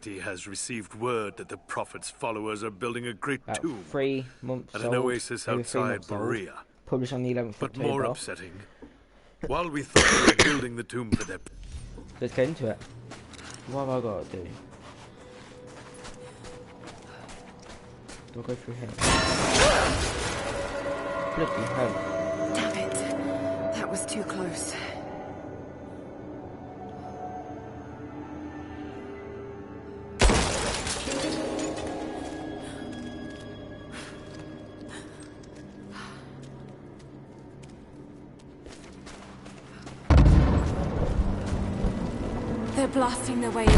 city has received word that the Prophet's followers are building a great About tomb 3 months at old. an oasis Over 3 outside months old. Berea. Published on the 11th of But October. more upsetting, while we thought they were building the tomb for their... Let's get into it. What have I got to do? Do I go through here? Bloody hell. Damn it. That was too close. They're blasting their way in.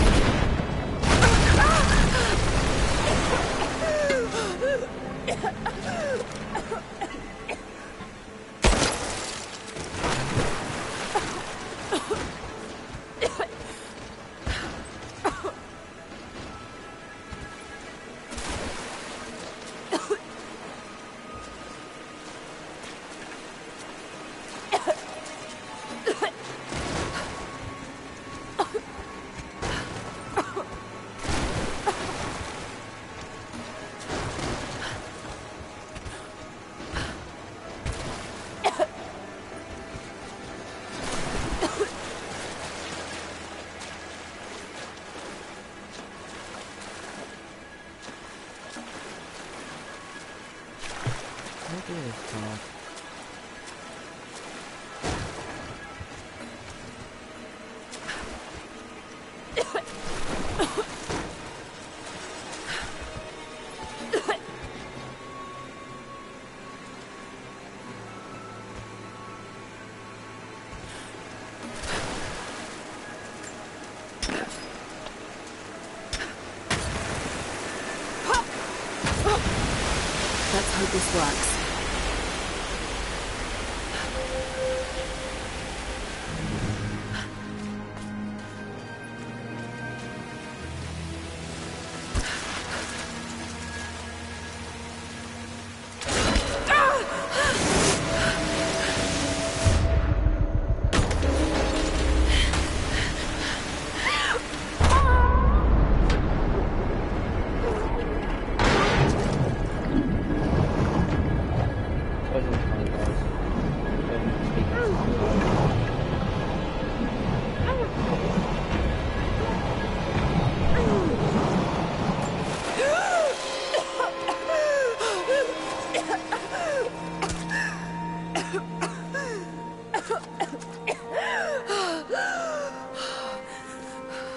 Let's hope this works.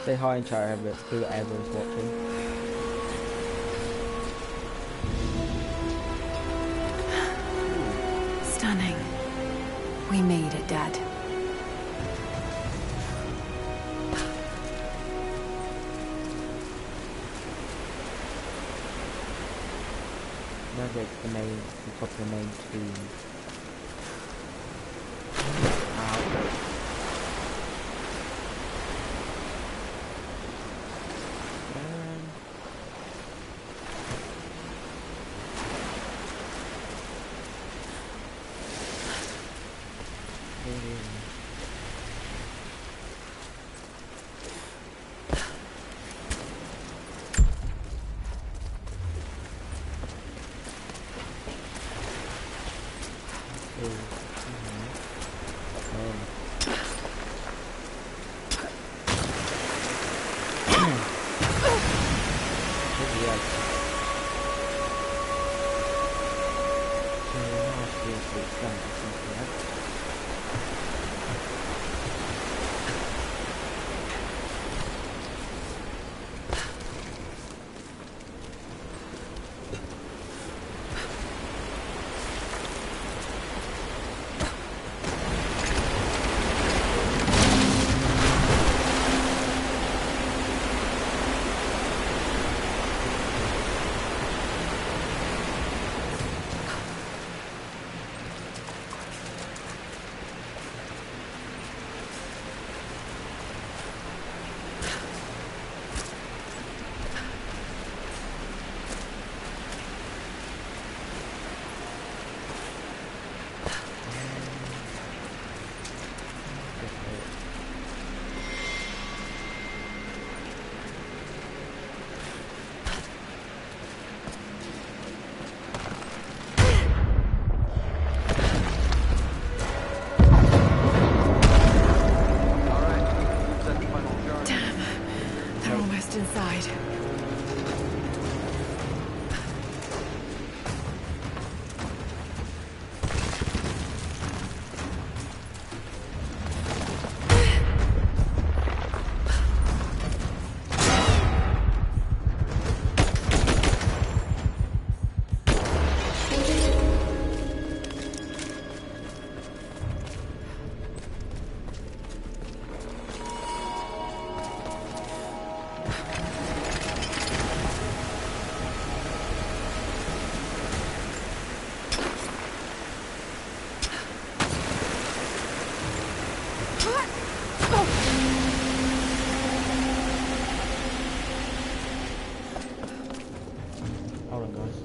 Say hi and chat whoever is watching. Stunning. We made it, Dad. Now go to the top of the main screen. just inside. Hold on, guys.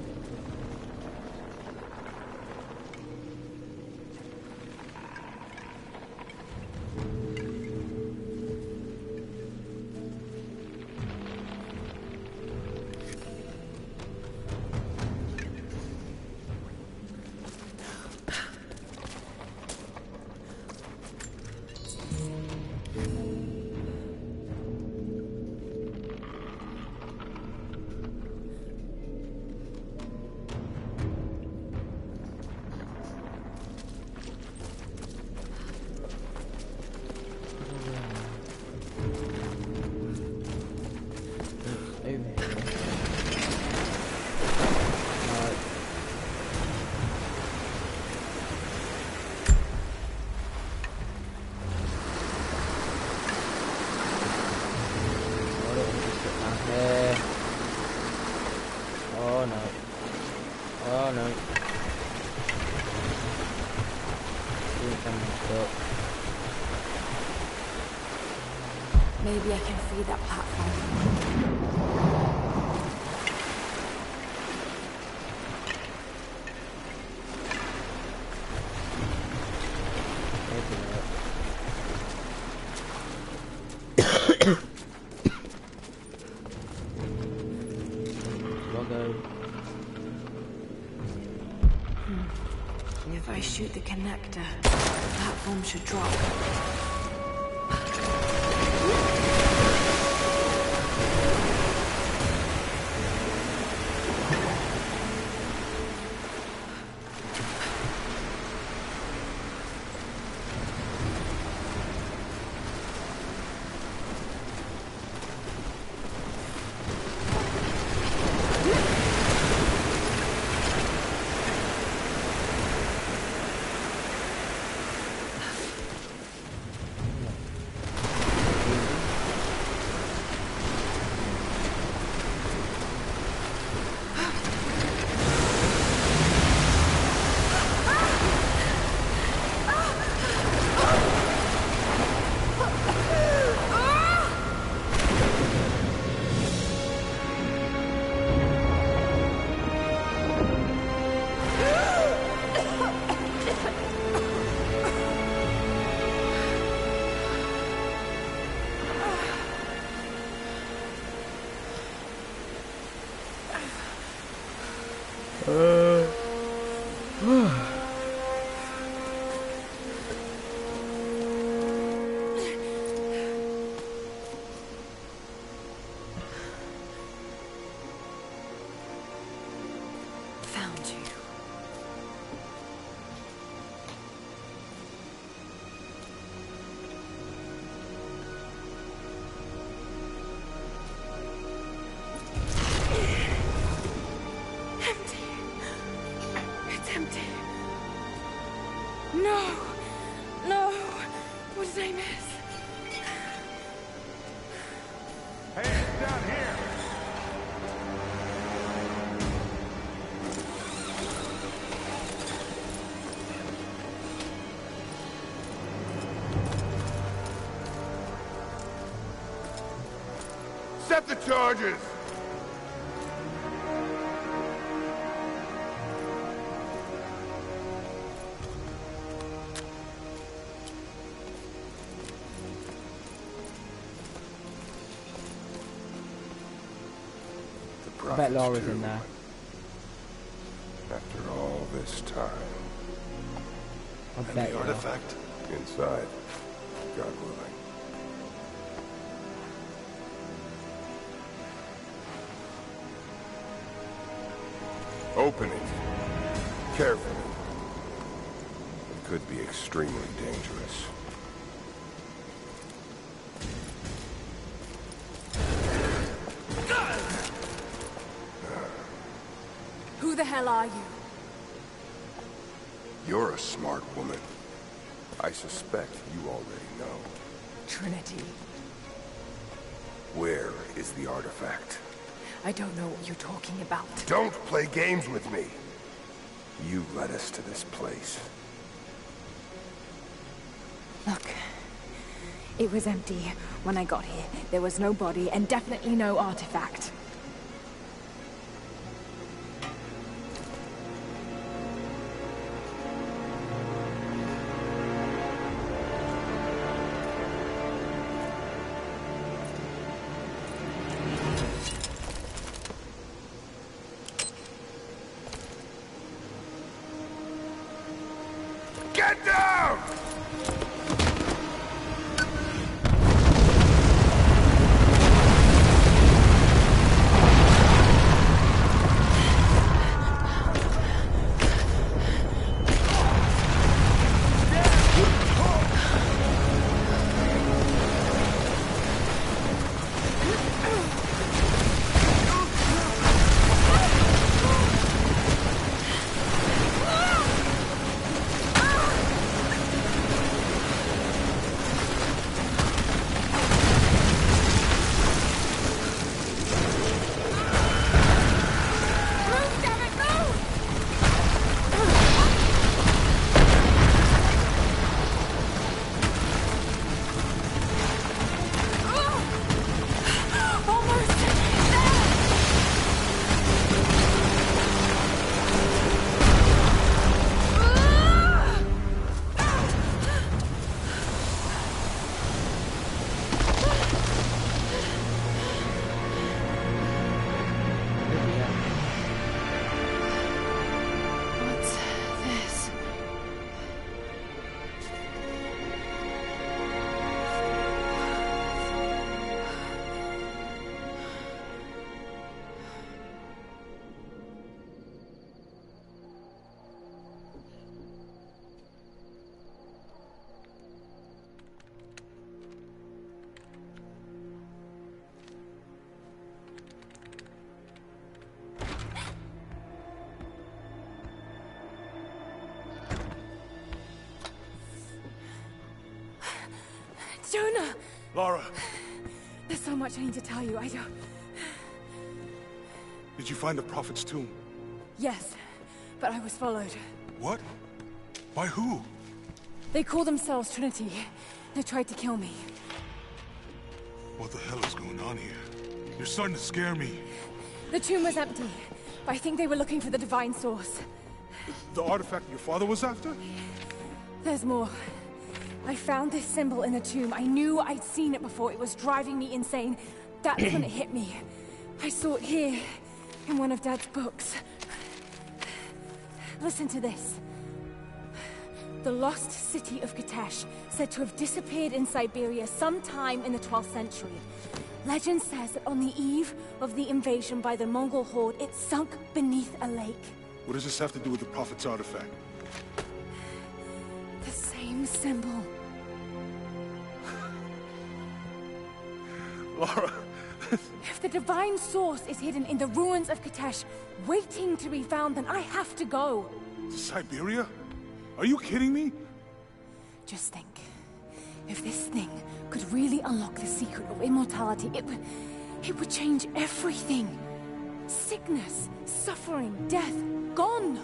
Maybe I can free that platform. If I shoot the connector, the platform should drop. Found you. Empty. It's empty. No. No. What did I miss? Hey, it's down here. Set the charges! I bet Laura's in there. After all this time. I And bet the you are. artifact? Inside. God willing. Open it. Carefully. It could be extremely dangerous. Who the hell are you? You're a smart woman. I suspect you already know. Trinity. Where is the artifact? I don't know what you're talking about. Don't play games with me! You led us to this place. Look. It was empty when I got here. There was no body and definitely no artifact. Get down! Jonah! Lara, There's so much I need to tell you. I don't... did you find the Prophet's tomb? Yes, but I was followed. What? By who? They call themselves Trinity. They tried to kill me. What the hell is going on here? You're starting to scare me. The tomb was empty, but I think they were looking for the divine source. The artifact your father was after? There's more. I found this symbol in the tomb. I knew I'd seen it before. It was driving me insane. That's when it hit me. I saw it here, in one of Dad's books. Listen to this. The lost city of Katesh, said to have disappeared in Siberia sometime in the 12th century. Legend says that on the eve of the invasion by the Mongol horde, it sunk beneath a lake. What does this have to do with the Prophet's artifact? The same symbol. Lara... If the divine source is hidden in the ruins of Katesh, waiting to be found, then I have to go. To Siberia? Are you kidding me? Just think. If this thing could really unlock the secret of immortality, it would change everything. Sickness, suffering, death, gone.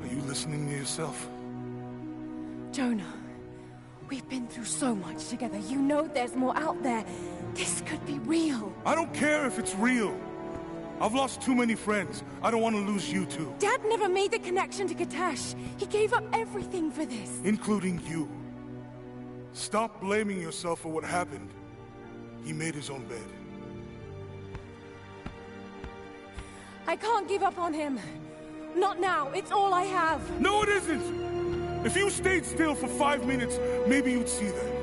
Are you listening to yourself? Jonah, we've been through so much together. You know there's more out there. This could be real. I don't care if it's real. I've lost too many friends. I don't want to lose you too. Dad never made the connection to Katesh. He gave up everything for this. Including you. Stop blaming yourself for what happened. He made his own bed. I can't give up on him. Not now. It's all I have. No, it isn't! If you stayed still for 5 minutes, maybe you'd see that.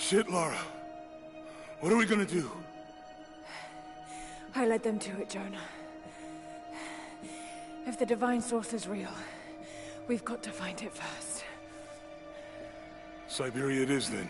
Shit, Lara. What are we gonna do? I led them to it, Jonah. If the divine source is real, we've got to find it first. Siberia it is, then.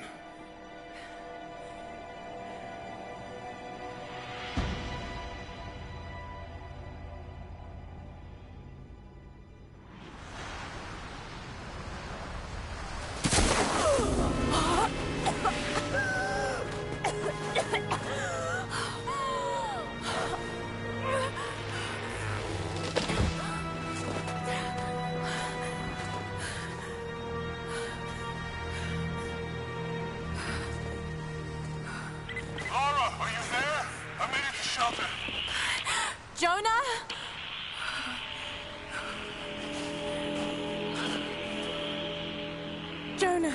Jonah? Jonah,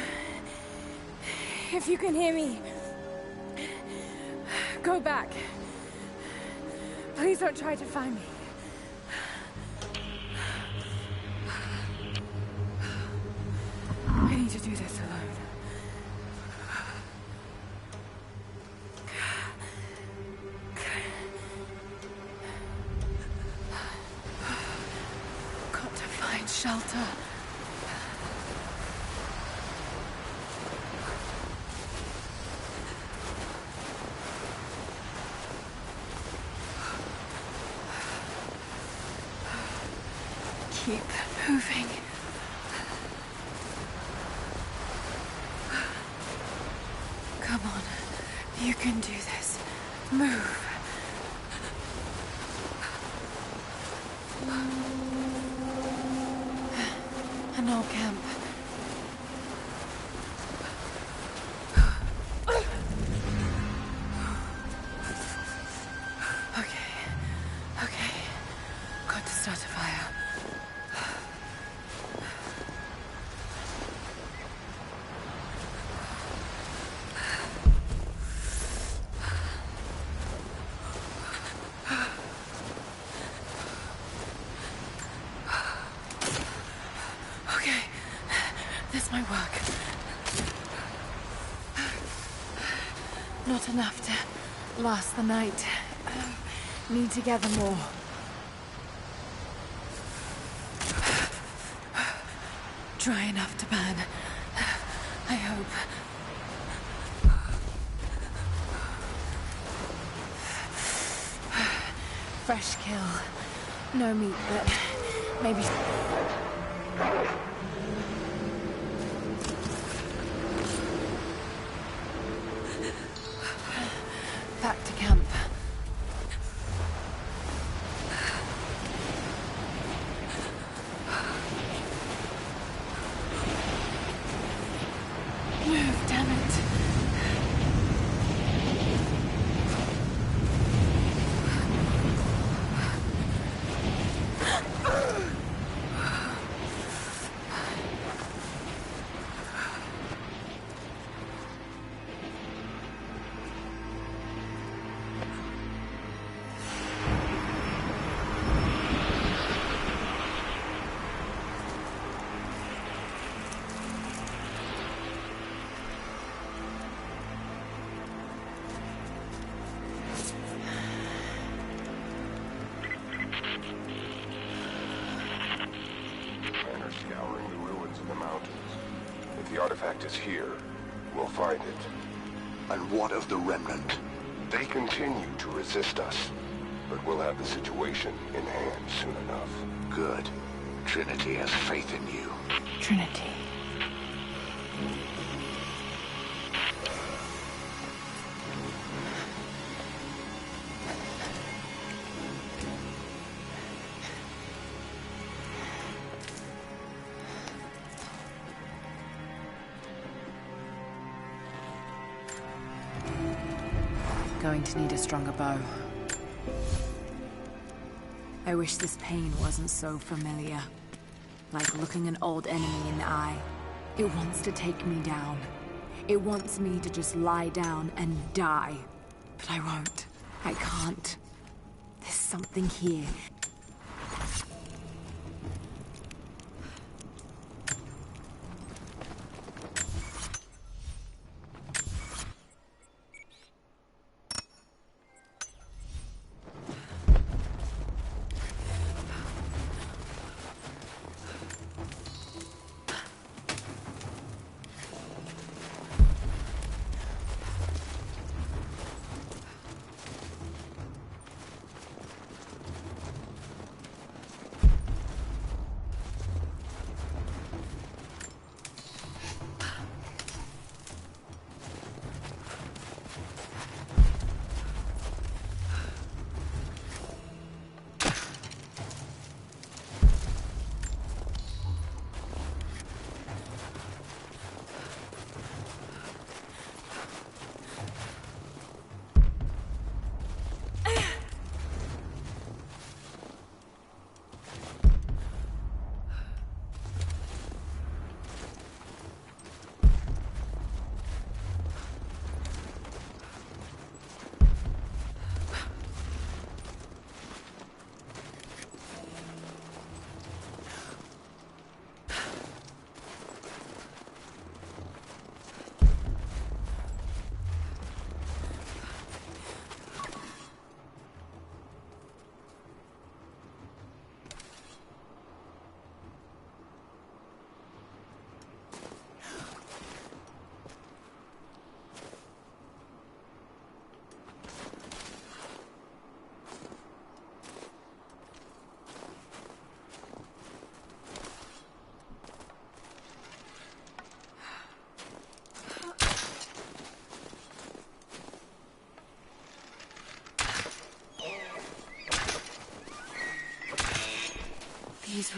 if you can hear me, go back. Please don't try to find me. I need to do this alone. Got to find shelter. Keep moving. Come on. You can do this. Move. An old camp. Okay. Got to start a fire. Okay, this might work. Not enough to last the night. Need to gather more. Dry enough to burn. I hope. Fresh kill. No meat, but maybe... Back to camp. Move, damn it. Men are scouring the ruins in the mountains. If the artifact is here, we'll find it. And what of the remnant? They continue to resist us, but we'll have the situation in hand soon enough. Good. Trinity has faith in you. Trinity. Going to need a stronger bow. I wish this pain wasn't so familiar. Like looking an old enemy in the eye. It wants to take me down. It wants me to just lie down and die. But I won't. I can't. There's something here.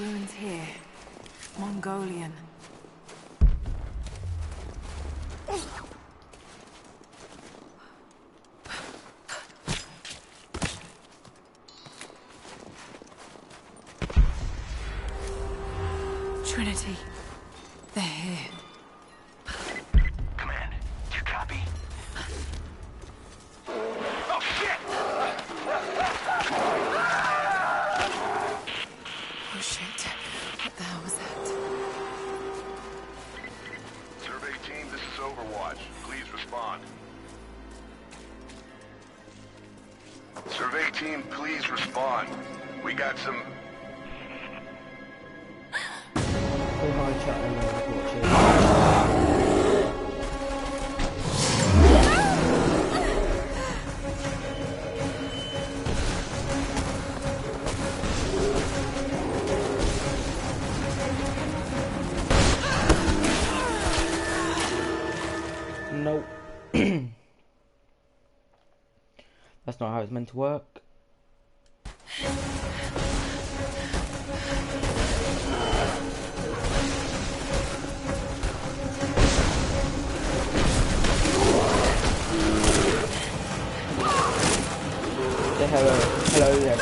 ruins here. Mongolian. Trinity. They're here. Command, do you copy? Oh, shit! Oh shit. What the hell was that? Survey team, this is Overwatch. Please respond. Survey team, please respond. We got some... Full high chat and watching. Nope. That's not how it's meant to work. Hello there,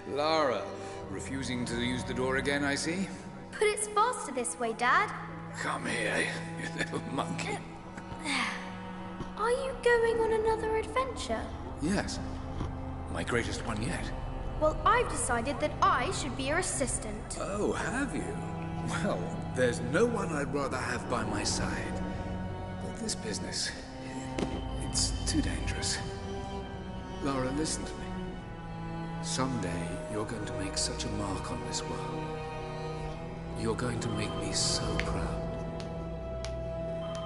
Lara, refusing to use the door again, I see? But it's faster this way, Dad. Come here, you little monkey. Are you going on another adventure? Yes, my greatest one yet. Well, I've decided that I should be your assistant. Oh, have you? Well, there's no one I'd rather have by my side. But this business, it's too dangerous. Lara, listen to me. Someday, you're going to make such a mark on this world. You're going to make me so proud.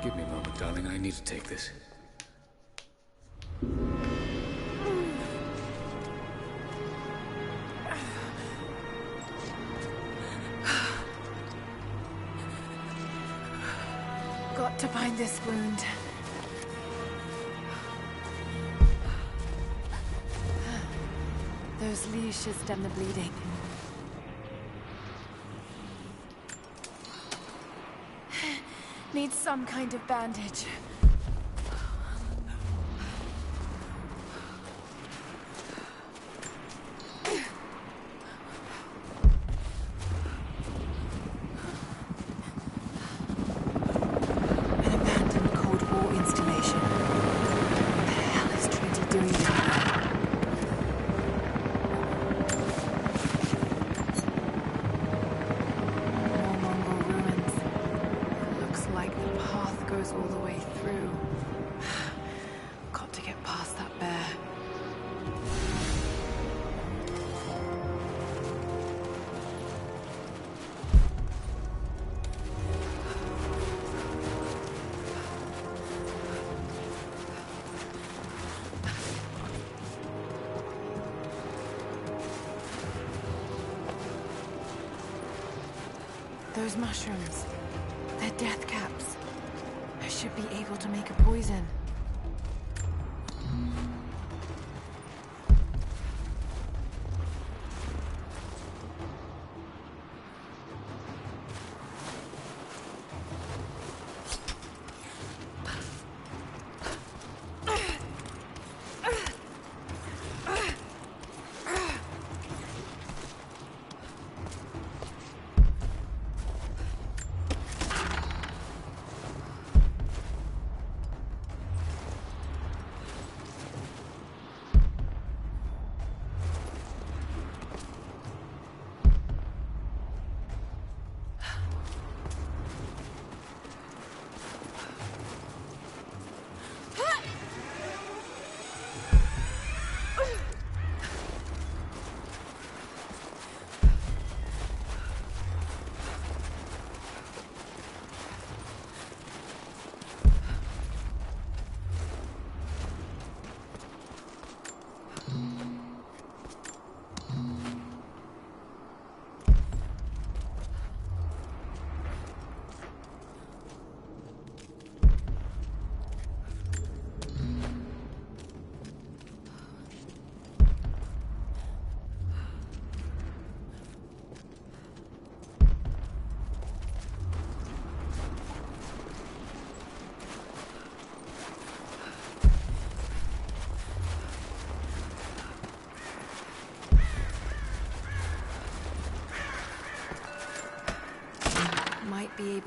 Give me a moment, darling. I need to take this. Got to find this wound. Those leashes stem the bleeding. Needs some kind of bandage. An abandoned Cold War installation. What the hell is Trinity doing down there? More Mongol ruins. Looks like the path goes all the way through. Got to get past that bear. Those mushrooms, they're death caps. I should be able to make a poison.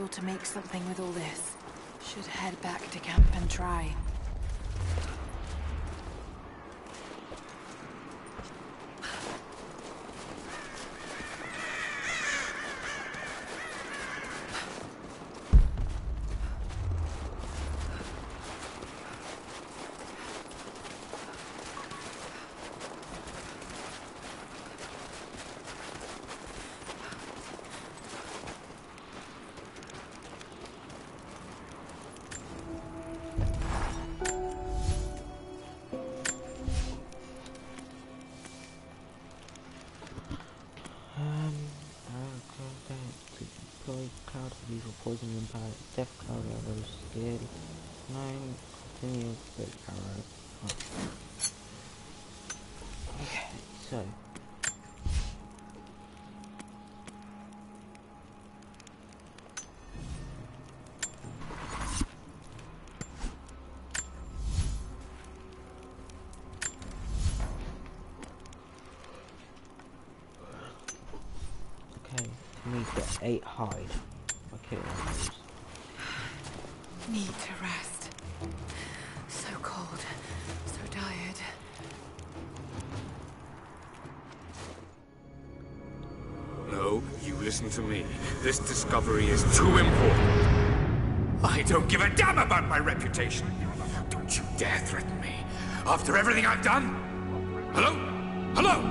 able to make something with all this. Should head back to camp and try. Cloud of lethal poison impact, death cloud arrows, scared, 9 continuous quick arrow. Oh. Okay, so need to 8 hide. Okay, Need to rest. So cold, so tired. No, you listen to me. This discovery is too important. I don't give a damn about my reputation. Don't you dare threaten me. After everything I've done? Hello? Hello?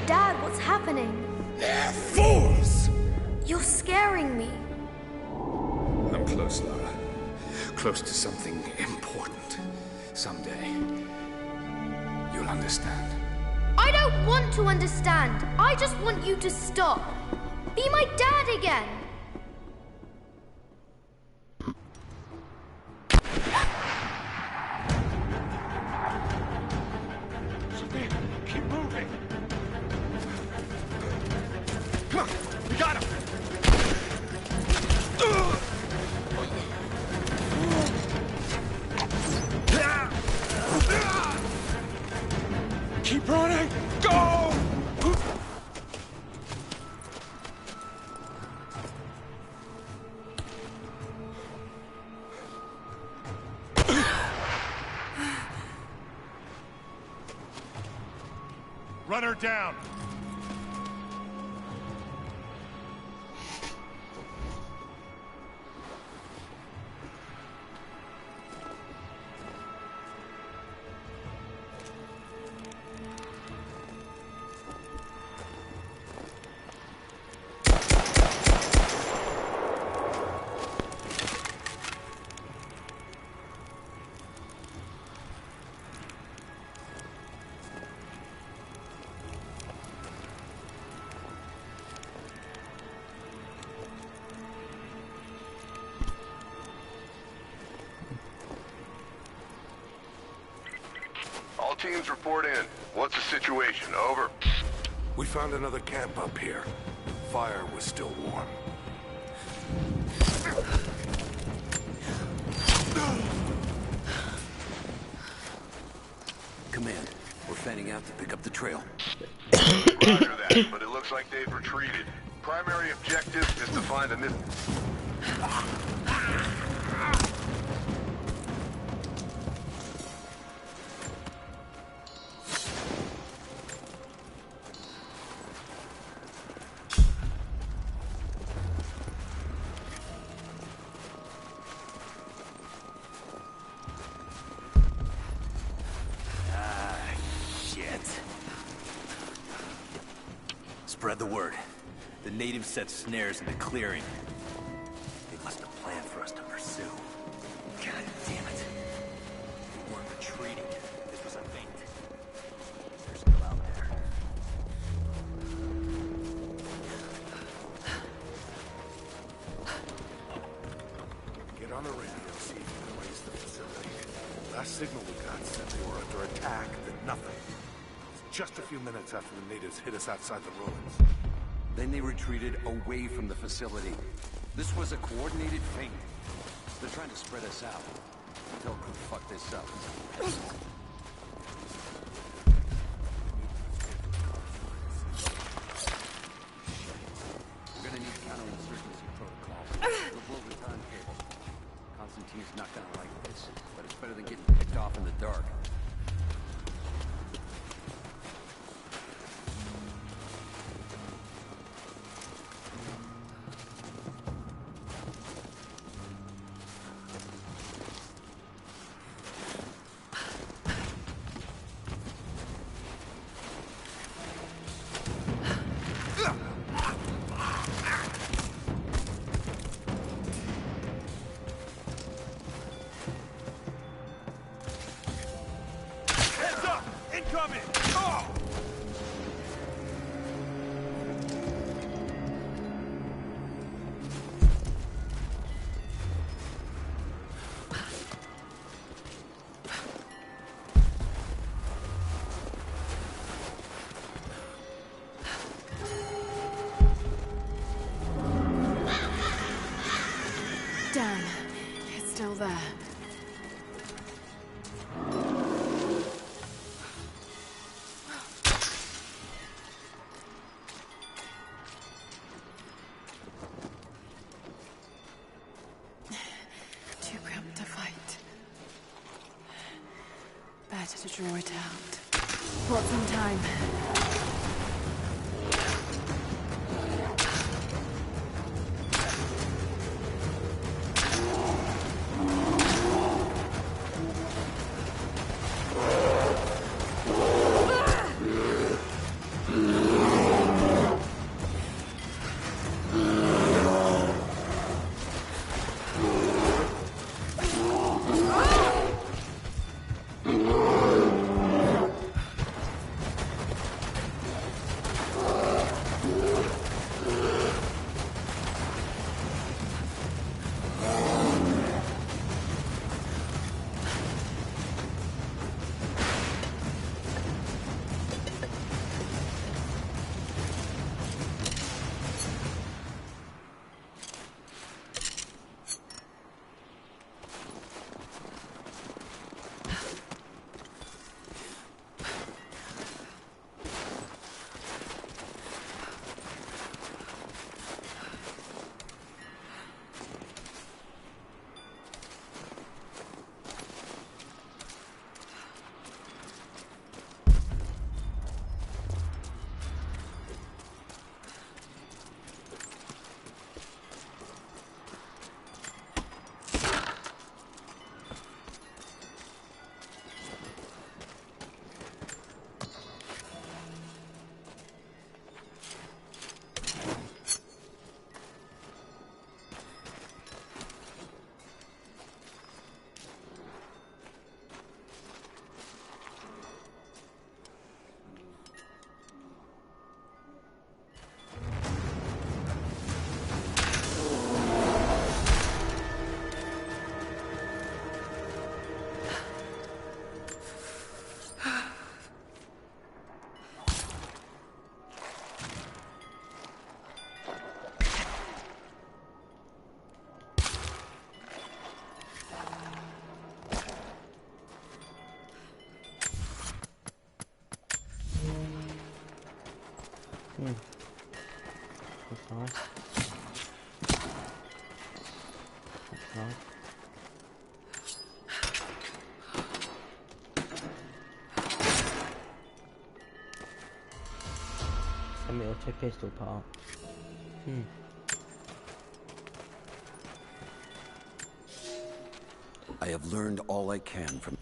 Dad, what's happening? They're fools! You're scaring me. I'm close, Lara. Close to something important. Someday, you'll understand. I don't want to understand. I just want you to stop. Be my dad again. Keep moving. Come on, we got him. Keep running. Go! Run her down. All teams report in. What's the situation? Over. We found another camp up here. Fire was still warm. Command, we're fanning out to pick up the trail. Roger that, but it looks like they've retreated. Primary objective is to find a Spread the word. The natives set snares in the clearing. They must have planned for us to pursue. God damn it. We weren't retreating. This was a feint. They're still out there. Get on the radio, see if you can raise the facility. Last signal we got said they were under attack, then nothing. Just a few minutes after the natives hit us outside the ruins. Then they retreated away from the facility. This was a coordinated feint. They're trying to spread us out. They'll fuck this up. We're gonna need counterinsurgency protocol. better than getting picked off in the dark. Damn, it's still there. Too cramped to fight. Better to draw it out. Bought some time. That's nice. That's nice. Semi-auto pistol part. I have learned all I can from...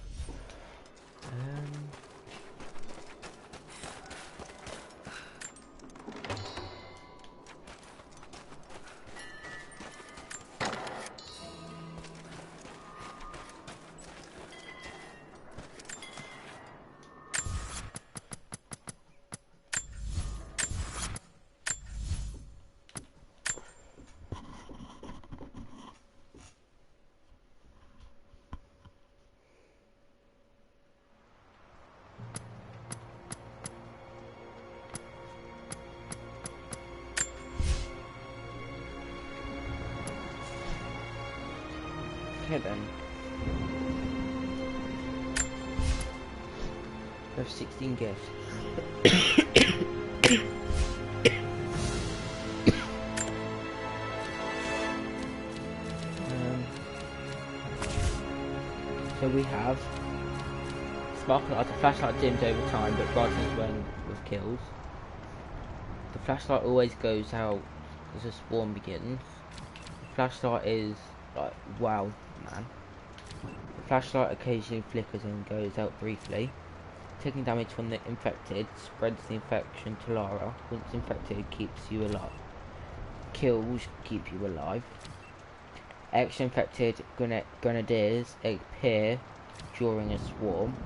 Okay then. We have 16 gifts. So we have sparkle light. The flashlight dims over time, but brightens when with kills. The flashlight always goes out as a swarm begins. The flashlight is like, wow, man. The flashlight occasionally flickers and goes out briefly. Taking damage from the infected spreads the infection to Lara. Once infected, keeps you alive. Kills keep you alive. Extra infected grenadiers appear during a swarm.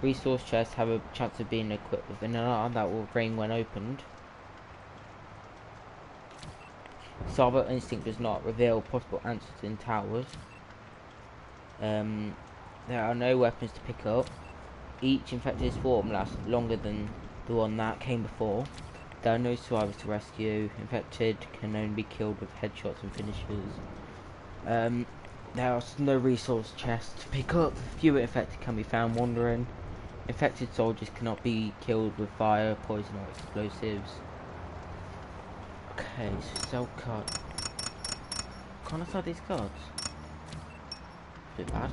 Resource chests have a chance of being equipped with an alarm that will ring when opened. Survival instinct does not reveal possible answers in towers. There are no weapons to pick up. Each infected swarm lasts longer than the one that came before. There are no survivors to rescue. Infected can only be killed with headshots and finishers. There are no resource chests to pick up. Fewer infected can be found wandering. Infected soldiers cannot be killed with fire, poison or explosives. Okay, so sell card. Can't I sell these cards? A bit bad.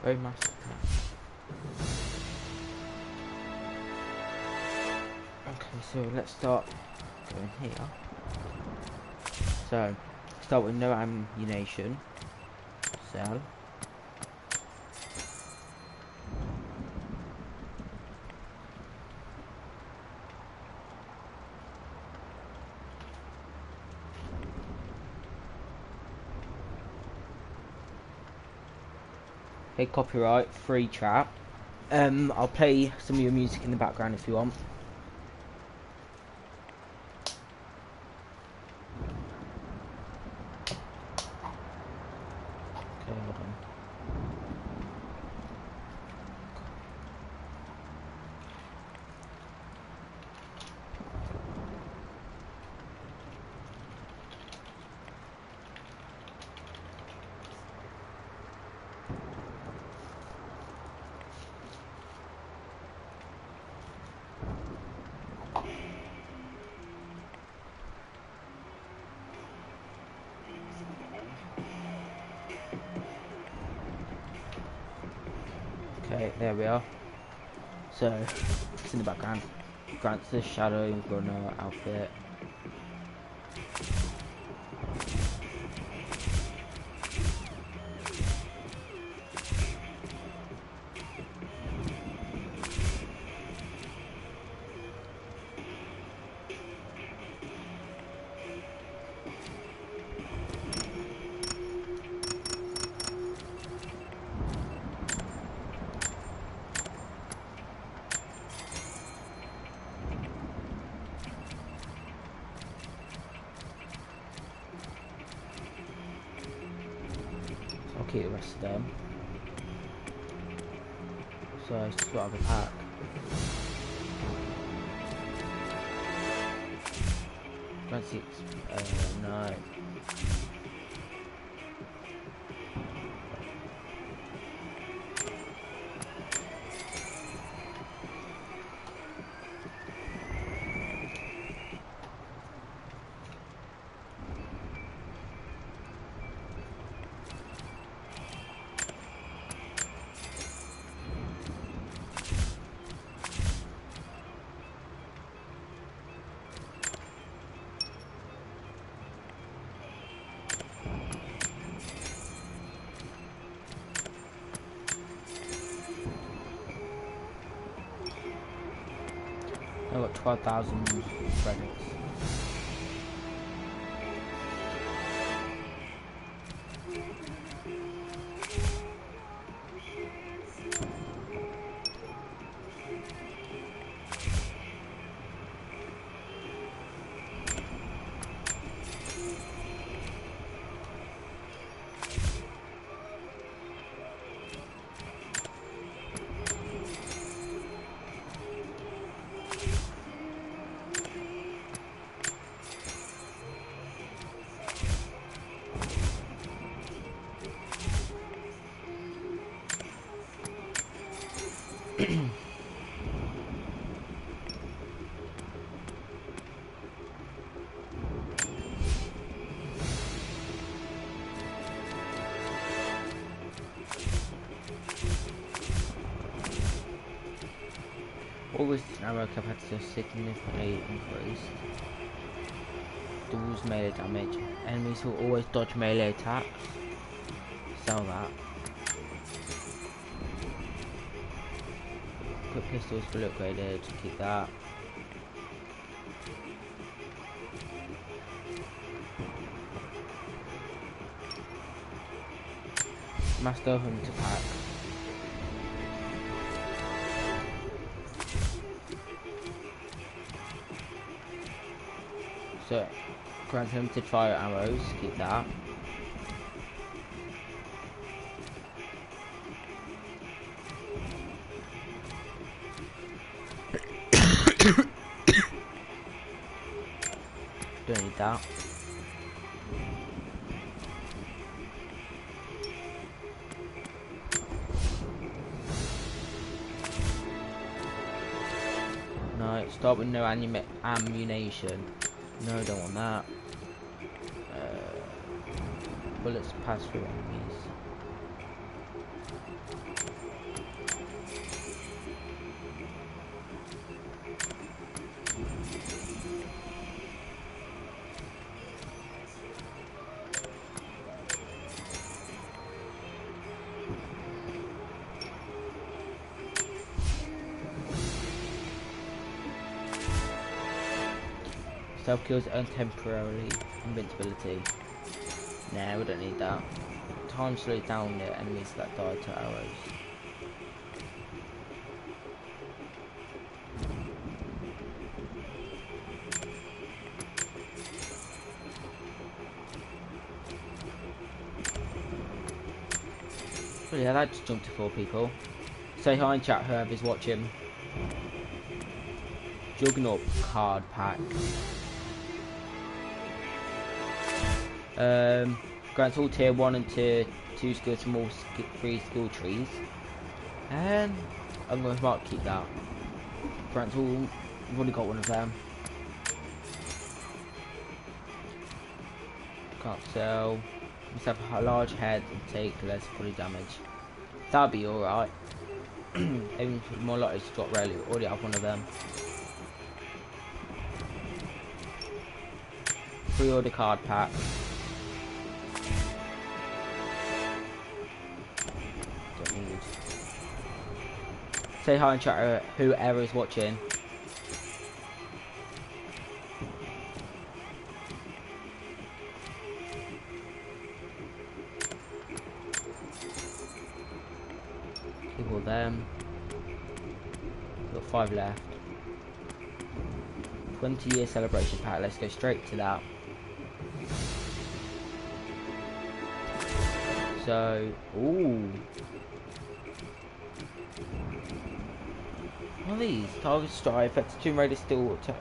Very massive. Okay, so let's start going here. So, start with no ammunition. Sell. Okay, copyright, free trap. I'll play some of your music in the background if you want. Okay, hold on. Okay, there we are. So, it's in the background. Grants the Shadow Runner outfit. I'll keep the rest of them. So I just got out of a pack. Fancy no. I got 12,000 credits. August ammo capacity significantly increased. Doubles melee damage. Enemies will always dodge melee attacks. Sell that. Quick pistols fully upgraded. Keep that. Master Hunter pack. So, grant limited fire arrows, keep that. Don't need that. No, start with no ammunition. No, don't want that. Bullets pass through enemies. Self kills earn temporarily invincibility. Nah, we don't need that. Time slows down the enemies that die to arrows. So yeah, that just jumped to 4 people. Say hi in chat, whoever's watching. Juggernaut card pack. Grants all tier 1 and tier 2 skills from all 3 skill trees. And I'm going to keep that. Grants all, I've already got one of them. Can't sell. Must have a large head and take less body damage. That'll be alright. Even more likely to drop rarely. Already have one of them. Pre-order card pack. Don't need. Say hi in chat, whoever is watching. Keep all them. Got 5 left. 20-year celebration pack. Let's go straight to that. So, ooh. What are these? Target strike, effective Tomb Raider steel attack.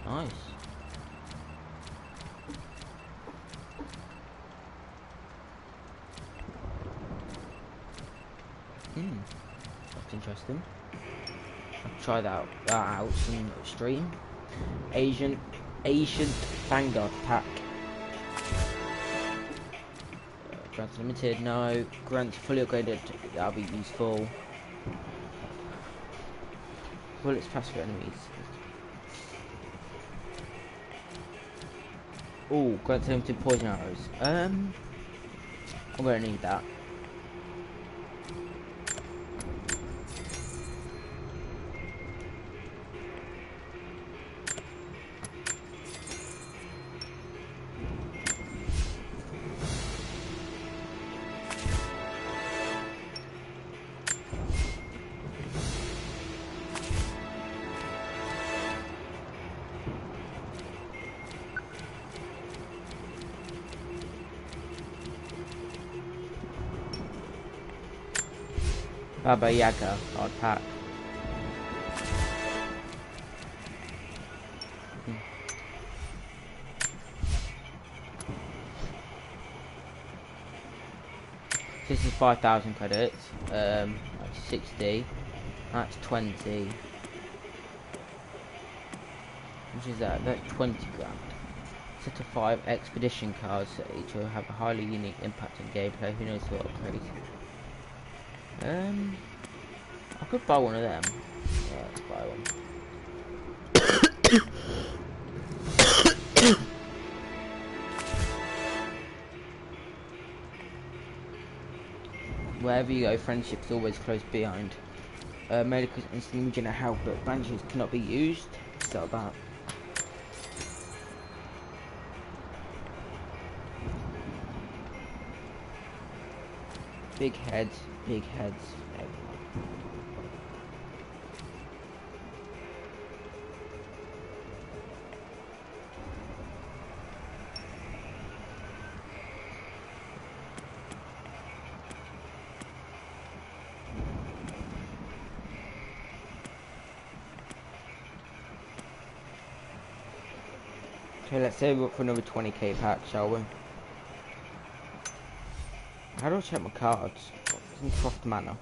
Nice. That's interesting. I'll try that out some stream. Ancient Vanguard pack. Grants limited, no. Grants fully upgraded, that'll be useful. Bullets pass for enemies. Oh, grants limited poison arrows. I'm gonna need that. Baba Yaga hard pack. This is 5,000 credits. That's 60. That's 20. Which is that? That's 20 grand. Set of 5 expedition cards that each will have a highly unique impact on gameplay. Who knows what upgrade? I could buy one of them. Yeah, let's buy one. Wherever you go, friendship's always close behind. Medicals instantly regenerate health, but bandages cannot be used. So that. Big heads, big heads. Okay, let's save up for another 20k pack, shall we? How do I check my cards? What's in Croft Manor?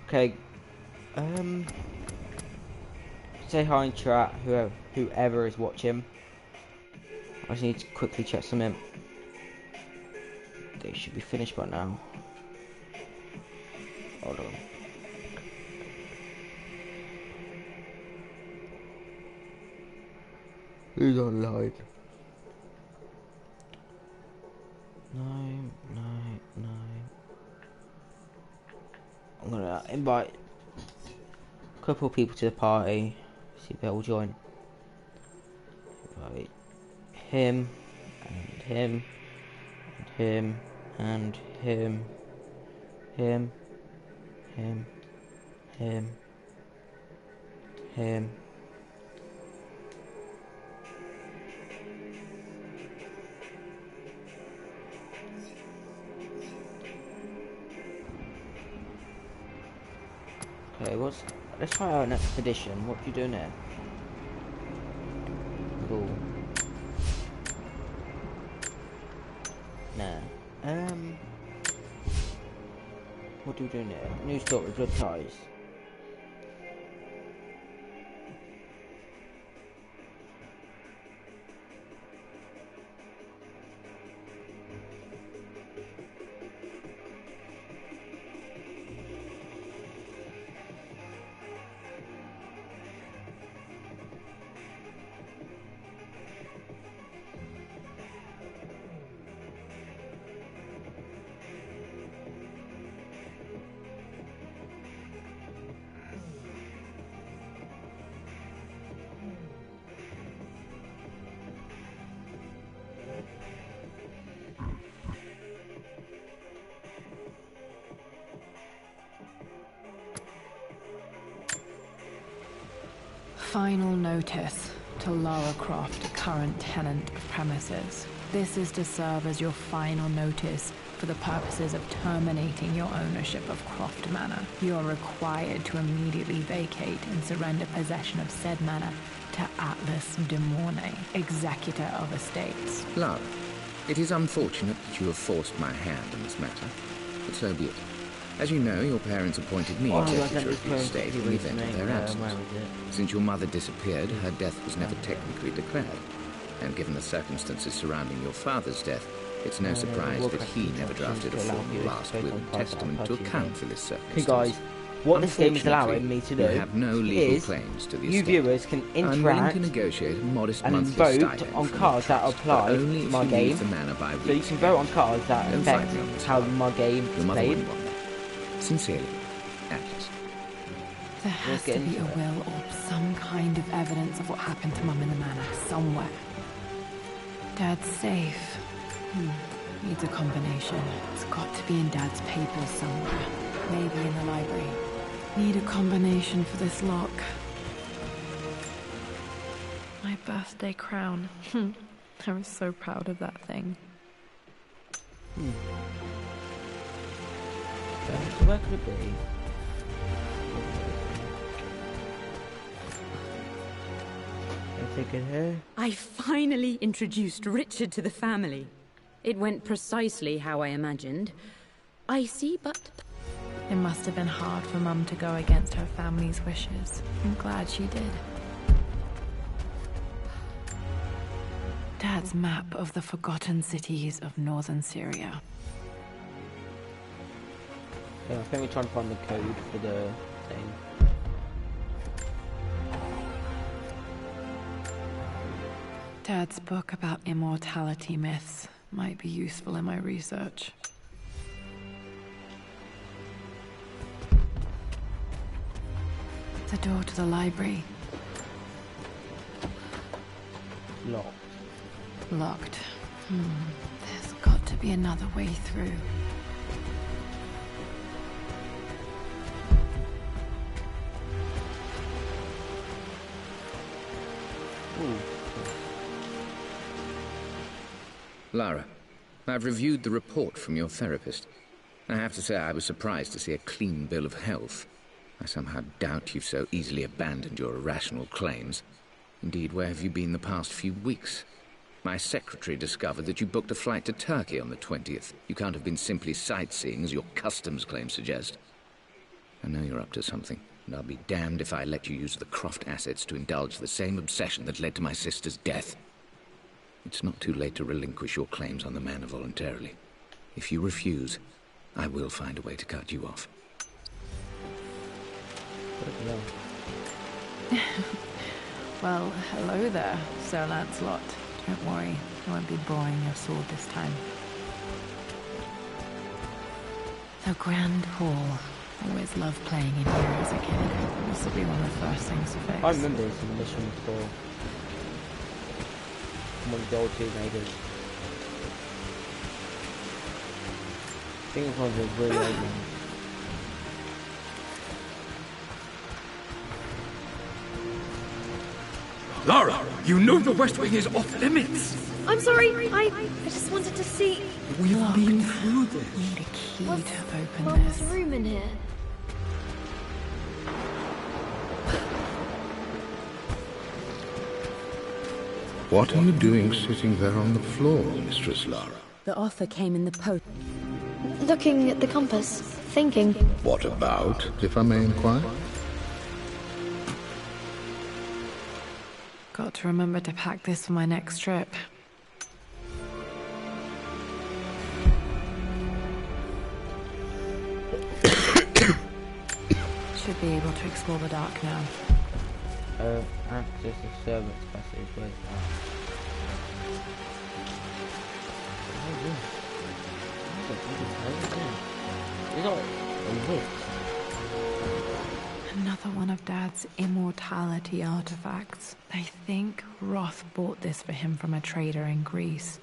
Okay. Say hi in chat, whoever is watching. I just need to quickly check something. They should be finished by now. Hold on. Who's online? No. I'm gonna invite a couple of people to the party. See if they'll join. Invite him and him and him and him, him. Okay, let's try out an expedition. What are you doing there? Cool. Nah. What do we do now? New story, blood ties. Final notice to Lara Croft, current tenant of premises. This is to serve as your final notice for the purposes of terminating your ownership of Croft Manor. You are required to immediately vacate and surrender possession of said manor to Atlas de Mornay, executor of estates. Lara, it is unfortunate that you have forced my hand in this matter, but so be it. As you know, your parents appointed me executor of the estate in the event of their absence. Since your mother disappeared, her death was never technically declared. And given the circumstances surrounding your father's death, it's no surprise that he never drafted a formal last will and testament to account for this circumstance. Okay guys, what this game is allowing me to do have no legal claims to the you estate. viewers can I'm willing interact to negotiate a modest and monthly vote stipend on from cards the that trust, apply but only to if my you game. leave the manor by So you week's can vote on end. cards that Don't affect fight me on this, how Lara. my game Your is mother played. wouldn't want that. Sincerely, Atlas. There has to be a will or some kind of evidence of what happened to Mum in the manor somewhere. Dad's safe. Needs a combination. It's got to be in Dad's papers somewhere. Maybe in the library. Need a combination for this lock. My birthday crown. I was so proud of that thing. So where could it be? Take it here. I finally introduced Richard to the family. It went precisely how I imagined. I see, but... It must have been hard for Mum to go against her family's wishes. I'm glad she did. Dad's map of the forgotten cities of northern Syria. Yeah, I think we're trying to find the code for the thing. Dad's book about immortality myths might be useful in my research. The door to the library. Locked. Locked. There's got to be another way through. Lara, I've reviewed the report from your therapist. I have to say I was surprised to see a clean bill of health. I somehow doubt you've so easily abandoned your irrational claims. Indeed, where have you been the past few weeks? My secretary discovered that you booked a flight to Turkey on the 20th. You can't have been simply sightseeing, as your customs claims suggest. I know you're up to something, and I'll be damned if I let you use the Croft assets to indulge the same obsession that led to my sister's death. It's not too late to relinquish your claims on the manor voluntarily. If you refuse, I will find a way to cut you off. Well, hello there, Sir Lancelot. Don't worry, I won't be boring your sword this time. The Grand Hall. Always loved playing in here as a kid. This will be one of the first things to fix. I remember this in the mission before. One of the old teenagers. I think it's one of the really old ones. Lara, you know the West Wing is off limits. I'm sorry, I just wanted to see... We've been through this. Need a key to open Mum's this. room in here. What are you doing sitting there on the floor, Mistress Lara? The offer came in the post. Looking at the compass, thinking. What about, if I may inquire? Got to remember to pack this for my next trip. Should be able to explore the dark now. Access the servants passage, where's that? It's not a lift. Another one of Dad's immortality artifacts. I think Roth bought this for him from a trader in Greece.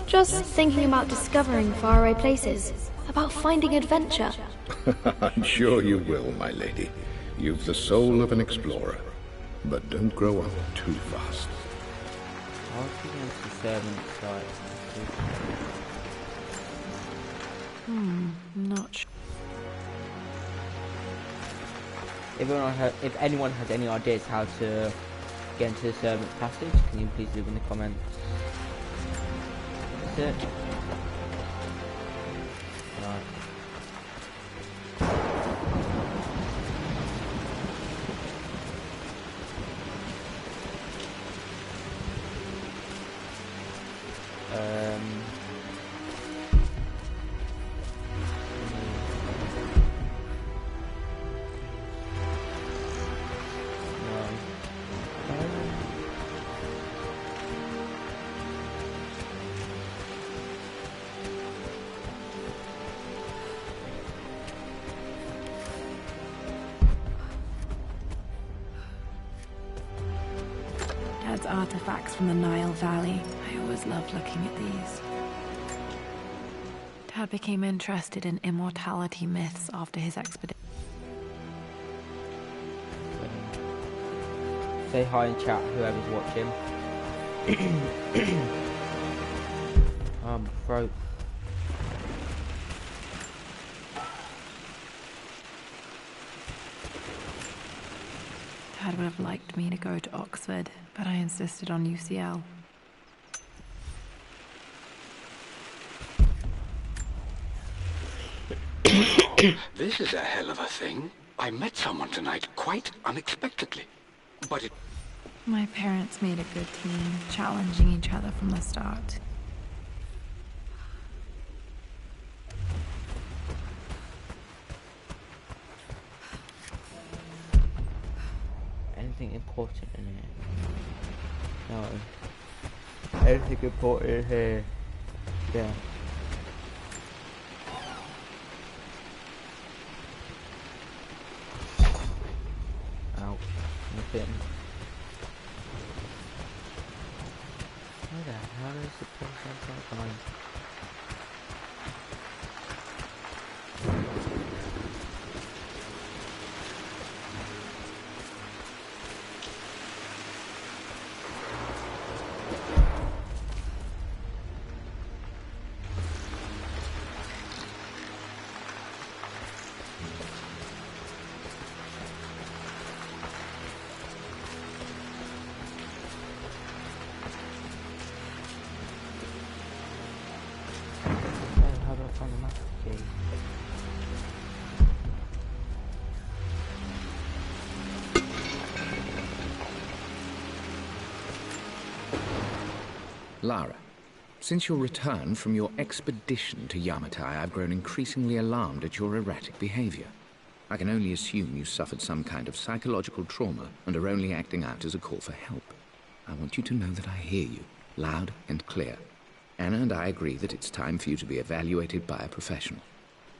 Just thinking about discovering faraway places. About finding adventure. I'm sure you will, my lady. You've the soul of an explorer. But don't grow up too fast. I'll the servant site. Not sure. If anyone has any ideas how to get into the servant's passage, can you please leave in the comments? That's it. Right. Dad's artifacts from the Nile Valley. I always loved looking at these. Dad became interested in immortality myths after his expedition. Say hi in chat, whoever's watching. My throat. Dad would have liked me to go to Oxford, but I insisted on UCL. This is a hell of a thing. I met someone tonight quite unexpectedly, but it... My parents made a good team, challenging each other from the start. Anything important in here? No. Anything important in here? Yeah. Ow. Nothing. Where the hell is the place I'm going? Lara, since your return from your expedition to Yamatai, I've grown increasingly alarmed at your erratic behavior. I can only assume you suffered some kind of psychological trauma and are only acting out as a call for help. I want you to know that I hear you, loud and clear. Anna and I agree that it's time for you to be evaluated by a professional.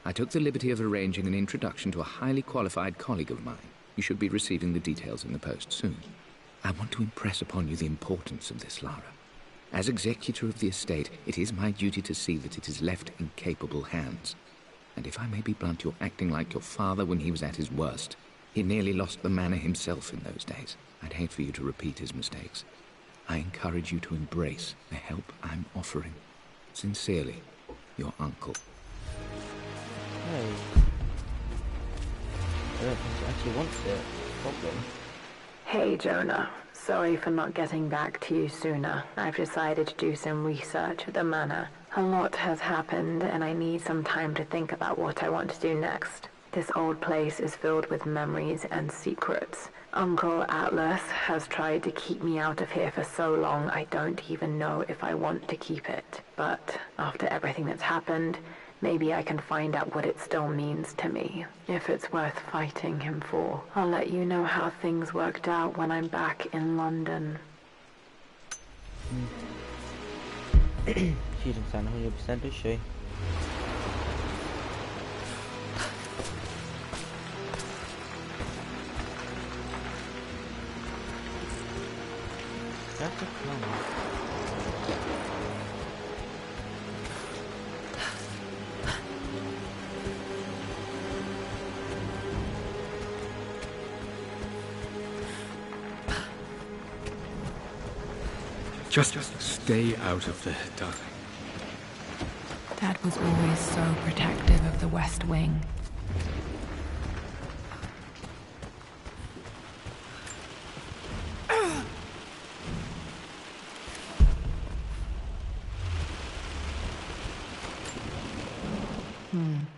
I took the liberty of arranging an introduction to a highly qualified colleague of mine. You should be receiving the details in the post soon. I want to impress upon you the importance of this, Lara. As executor of the estate, it is my duty to see that it is left in capable hands. And if I may be blunt, you're acting like your father when he was at his worst. He nearly lost the manor himself in those days. I'd hate for you to repeat his mistakes. I encourage you to embrace the help I'm offering. Sincerely, your uncle. Hey. I don't think he actually wants it. Problem. Hey, Jonah. Sorry for not getting back to you sooner. I've decided to do some research at the manor. A lot has happened, and I need some time to think about what I want to do next. This old place is filled with memories and secrets. Uncle Atlas has tried to keep me out of here for so long, I don't even know if I want to keep it. But after everything that's happened, maybe I can find out what it still means to me. If it's worth fighting him for. I'll let you know how things worked out when I'm back in London. She doesn't sound 100%, does she? That's a plan. Just stay out of there, darling. Dad was always so protective of the West Wing.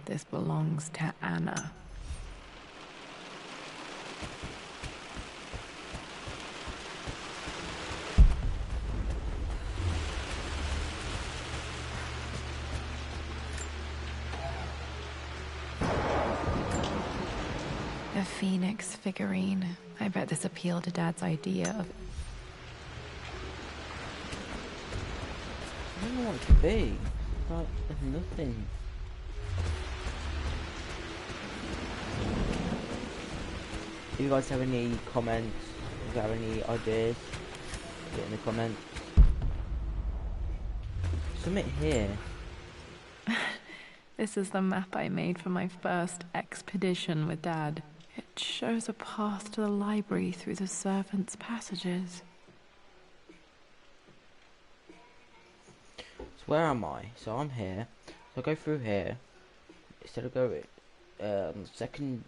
This belongs to Anna. A phoenix figurine. I bet this appealed to Dad's idea of... I don't know what it could be. Like, there's nothing. If you guys have any comments, if you have any ideas, put it in the comments. Something here. This is the map I made for my first expedition with Dad. It shows a path to the library through the servants' passages. So where am I? So I'm here. So I go through here. Instead of going second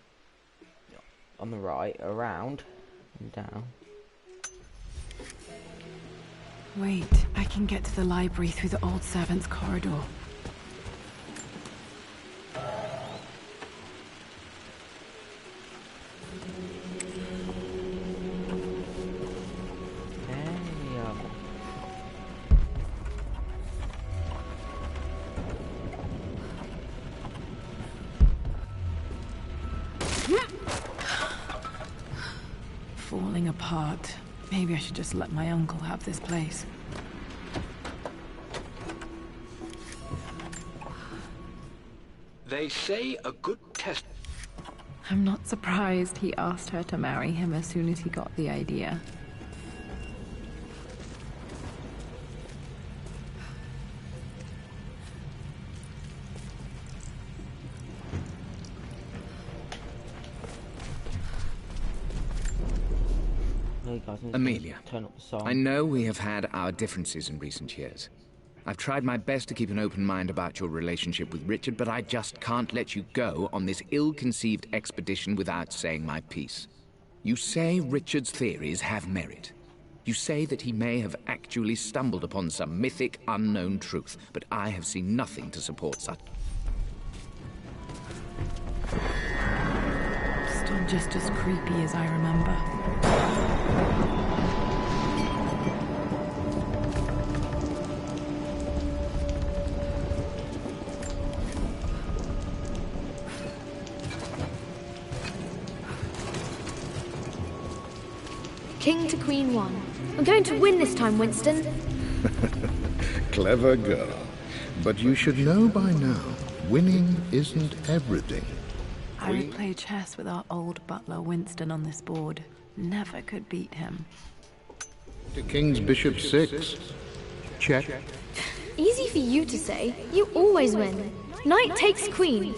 on the right, around, And down. Wait, I can get to the library through the old servants' corridor. Falling apart. Maybe I should just let my uncle have this place. They say a good test. I'm not surprised he asked her to marry him as soon as he got the idea. Amelia, I know we have had our differences in recent years. I've tried my best to keep an open mind about your relationship with Richard, but I just can't let you go on this ill-conceived expedition without saying my piece. You say Richard's theories have merit. You say that he may have actually stumbled upon some mythic, unknown truth, but I have seen nothing to support such. Still just as creepy as I remember. King to Queen 1. I'm going to win this time, Winston. Clever girl. But you should know by now, winning isn't everything. I would play chess with our old butler Winston on this board. Never could beat him. To King's Bishop 6. Check. Easy for you to say. You always win. Knight takes queen.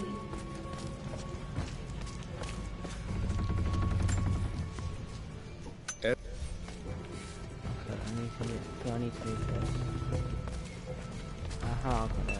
I need to move this. Aha, got it.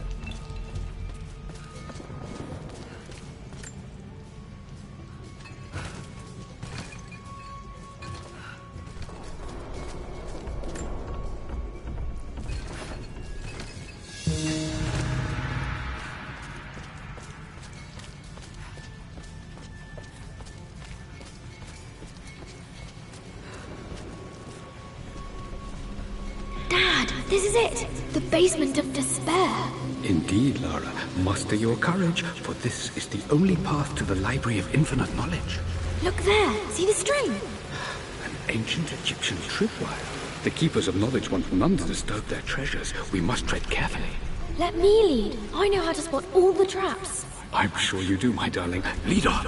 This is it! The basement of despair! Indeed, Lara. Muster your courage, for this is the only path to the Library of Infinite Knowledge. Look there! See the string? An ancient Egyptian tripwire. The Keepers of Knowledge want none to disturb their treasures. We must tread carefully. Let me lead. I know how to spot all the traps. I'm sure you do, my darling. Lead on!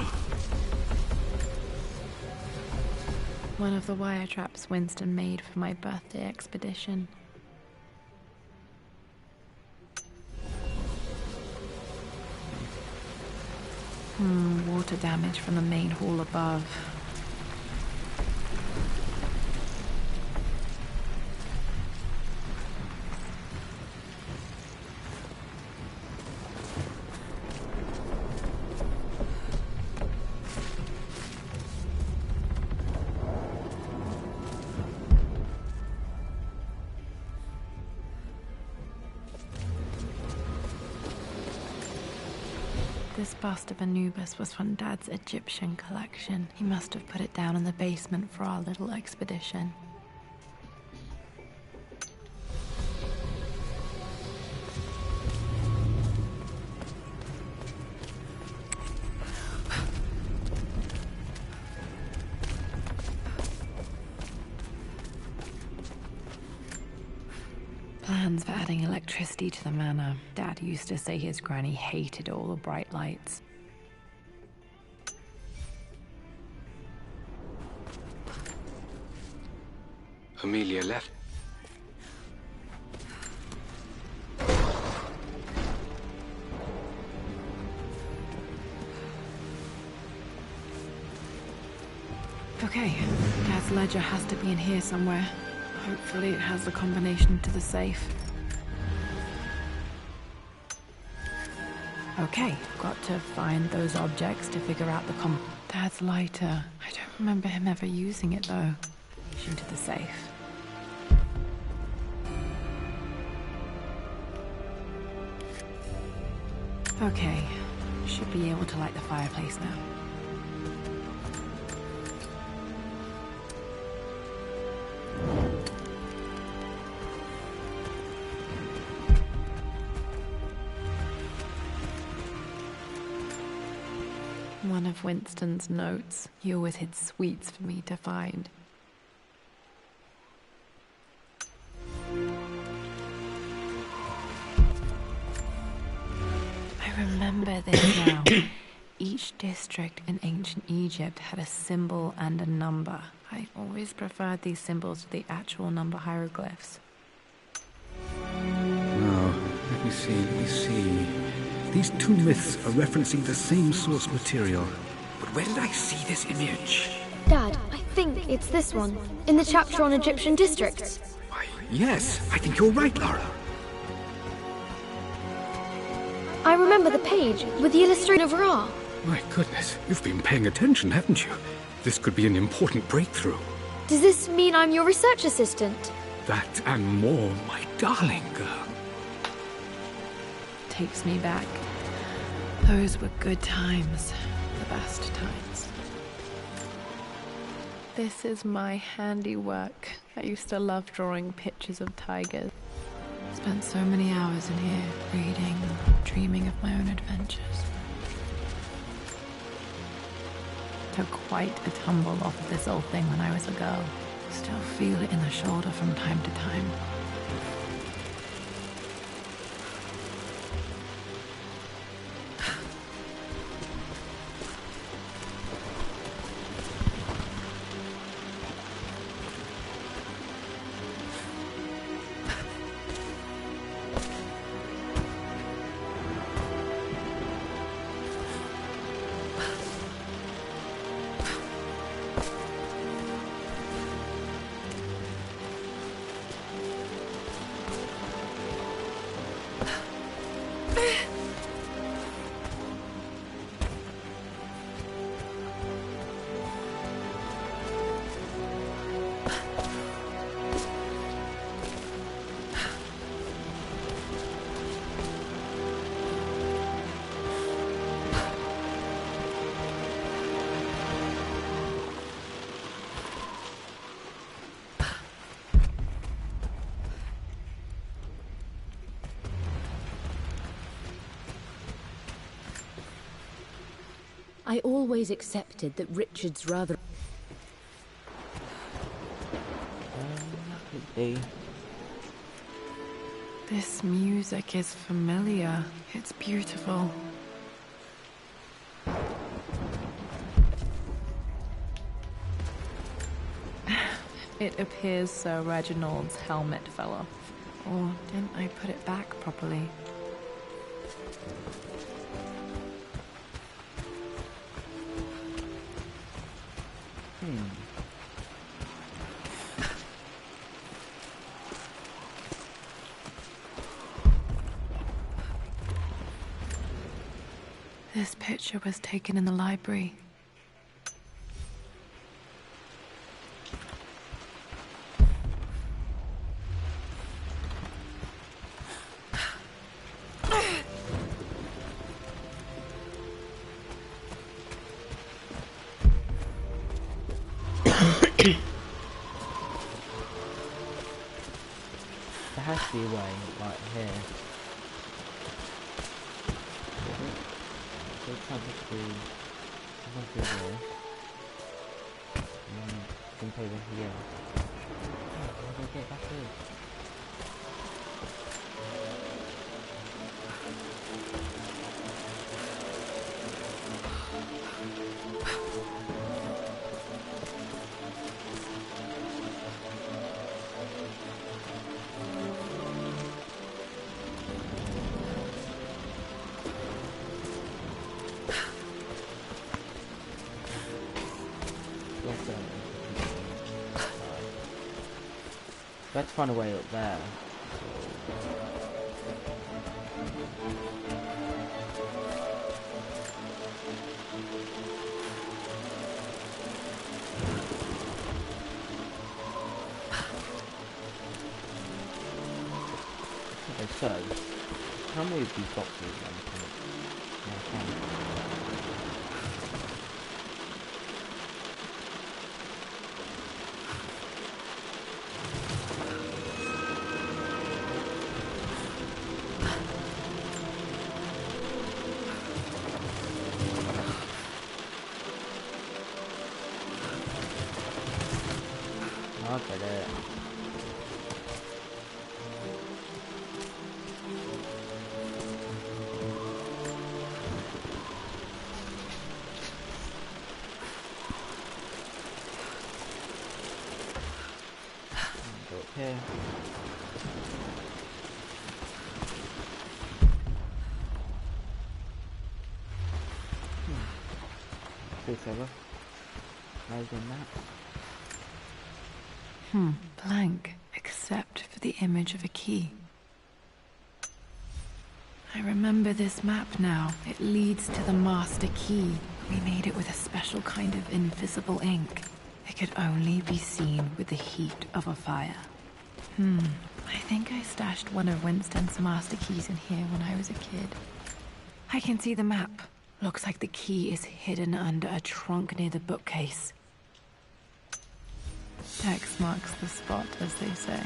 One of the wire traps Winston made for my birthday expedition. Water damage from the main hall above. This bust of Anubis was from Dad's Egyptian collection. He must have put it down in the basement for our little expedition. Plans for adding electricity to the manor. Dad used to say his granny hated all the bright lights. Amelia left. Okay, Dad's ledger has to be in here somewhere. Hopefully it has the combination to the safe. Okay, got to find those objects to figure out the Dad's lighter. I don't remember him ever using it though. Into the safe. Okay, should be able to light the fireplace now. One of Winston's notes. He always hid sweets for me to find. I remember this now. Each district in ancient Egypt had a symbol and a number. I always preferred these symbols to the actual number hieroglyphs. Now, let me see. These two myths are referencing the same source material. But where did I see this image? Dad, I think it's this one, in the chapter on Egyptian districts. Why, yes, I think you're right, Lara. I remember the page with the illustration of Ra. My goodness, you've been paying attention, haven't you? This could be an important breakthrough. Does this mean I'm your research assistant? That and more, my darling girl. Takes me back. Those were good times. The best times. This is my handiwork. I used to love drawing pictures of tigers. Spent so many hours in here, reading, dreaming of my own adventures. Took quite a tumble off of this old thing when I was a girl. Still feel it in the shoulder from time to time. I always accepted that Richard's rather... This music is familiar. It's beautiful. It appears Sir Reginald's helmet fell off. Or didn't I put it back properly? This picture was taken in the library. There has to be a way, like here. So it's not just through here. And then jump over here. Oh, how do I get back in? Let's find a way up there. So, how many of these boxes can okay, there. Go up here. Cool fella. Nice in that. Blank, except for the image of a key. I remember this map now. It leads to the master key. We made it with a special kind of invisible ink. It could only be seen with the heat of a fire. I think I stashed one of Winston's master keys in here when I was a kid. I can see the map. Looks like the key is hidden under a trunk near the bookcase. X marks the spot, as they say.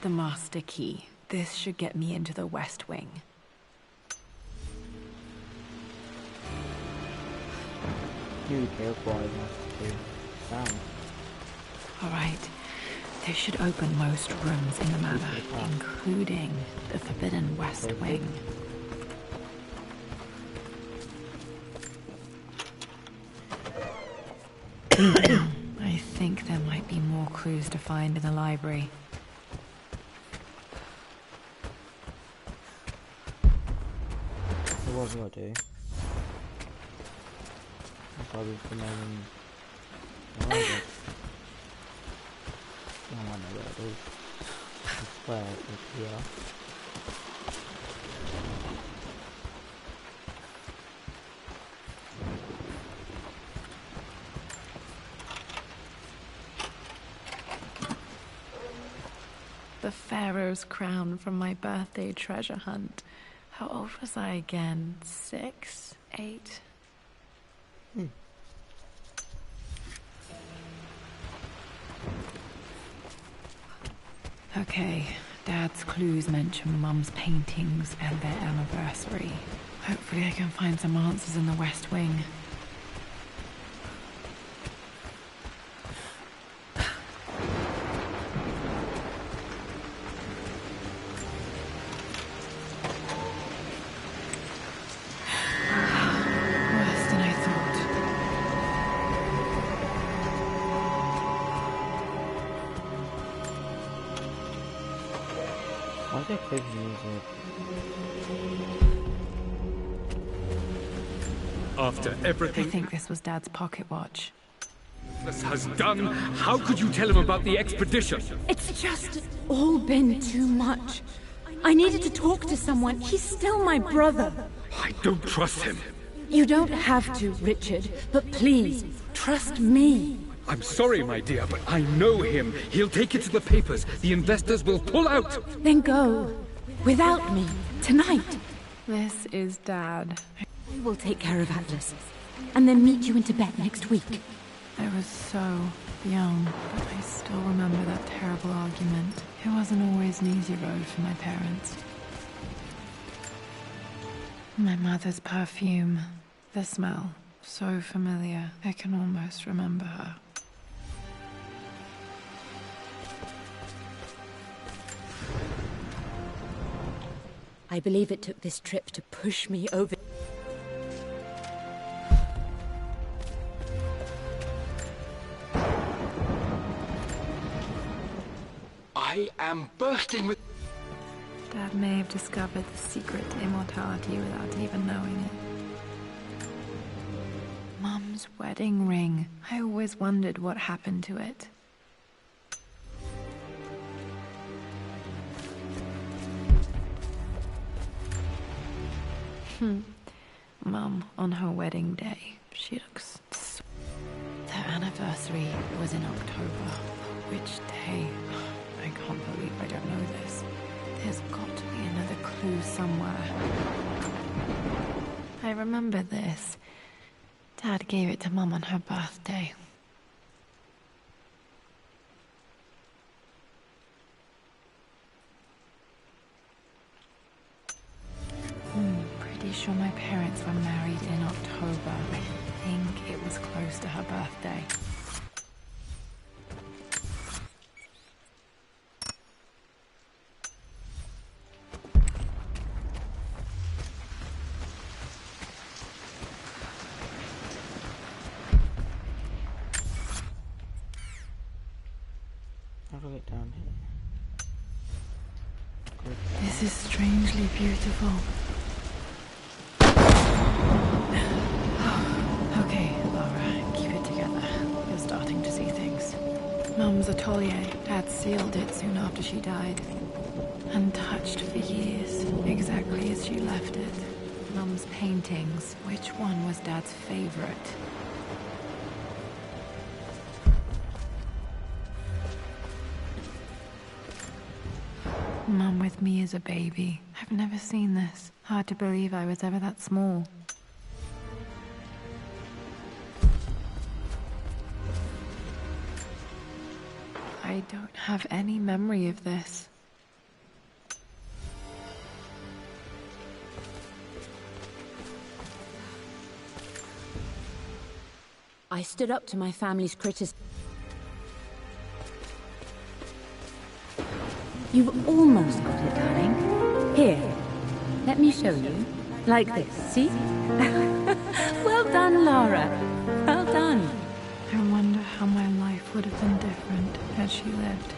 The master key. This should get me into the West Wing. Alright, this should open most rooms in the manor, including the Forbidden West Wing. I think there might be more clues to find in the library. So what do I do? Probably the main. Oh, I know where it is. It's where it's here. The Pharaoh's crown from my birthday treasure hunt. How old was I again? 6? 8? Okay, Dad's clues mention Mum's paintings and their anniversary. Hopefully I can find some answers in the West Wing. After everything I think this was Dad's pocket watch. has done, how could you tell him about the expedition? It's just all been too much. I needed to talk to someone. He's still my brother. I don't trust him. You don't have to, Richard, but please, trust me. I'm sorry, my dear, but I know him. He'll take it to the papers. The investors will pull out. Then go. Without me. Tonight. This is Dad. We will take care of Atlas. And then meet you in Tibet next week. I was so young, but I still remember that terrible argument. It wasn't always an easy road for my parents. My mother's perfume. The smell. So familiar. I can almost remember her. I believe it took this trip to push me over. I am bursting with... Dad may have discovered the secret to immortality without even knowing it. Mum's wedding ring. I always wondered what happened to it. Mum, on her wedding day, she looks so... Their anniversary was in October. Which day? I can't believe I don't know this. There's got to be another clue somewhere. I remember this. Dad gave it to Mum on her birthday. Pretty sure my parents were married in October. I think it was close to her birthday. How do I get down here? This is strangely beautiful. Okay, Laura, keep it together. You're starting to see things. Mum's atelier. Dad sealed it soon after she died. Untouched for years, exactly as she left it. Mum's paintings. Which one was Dad's favorite? Mum with me as a baby. I've never seen this. Hard to believe I was ever that small. I don't have any memory of this. I stood up to my family's criticism. You've almost got it, darling. Here, let me show you. Like this, see? Well done, Lara. Well done. I wonder how my life would have been different had she lived.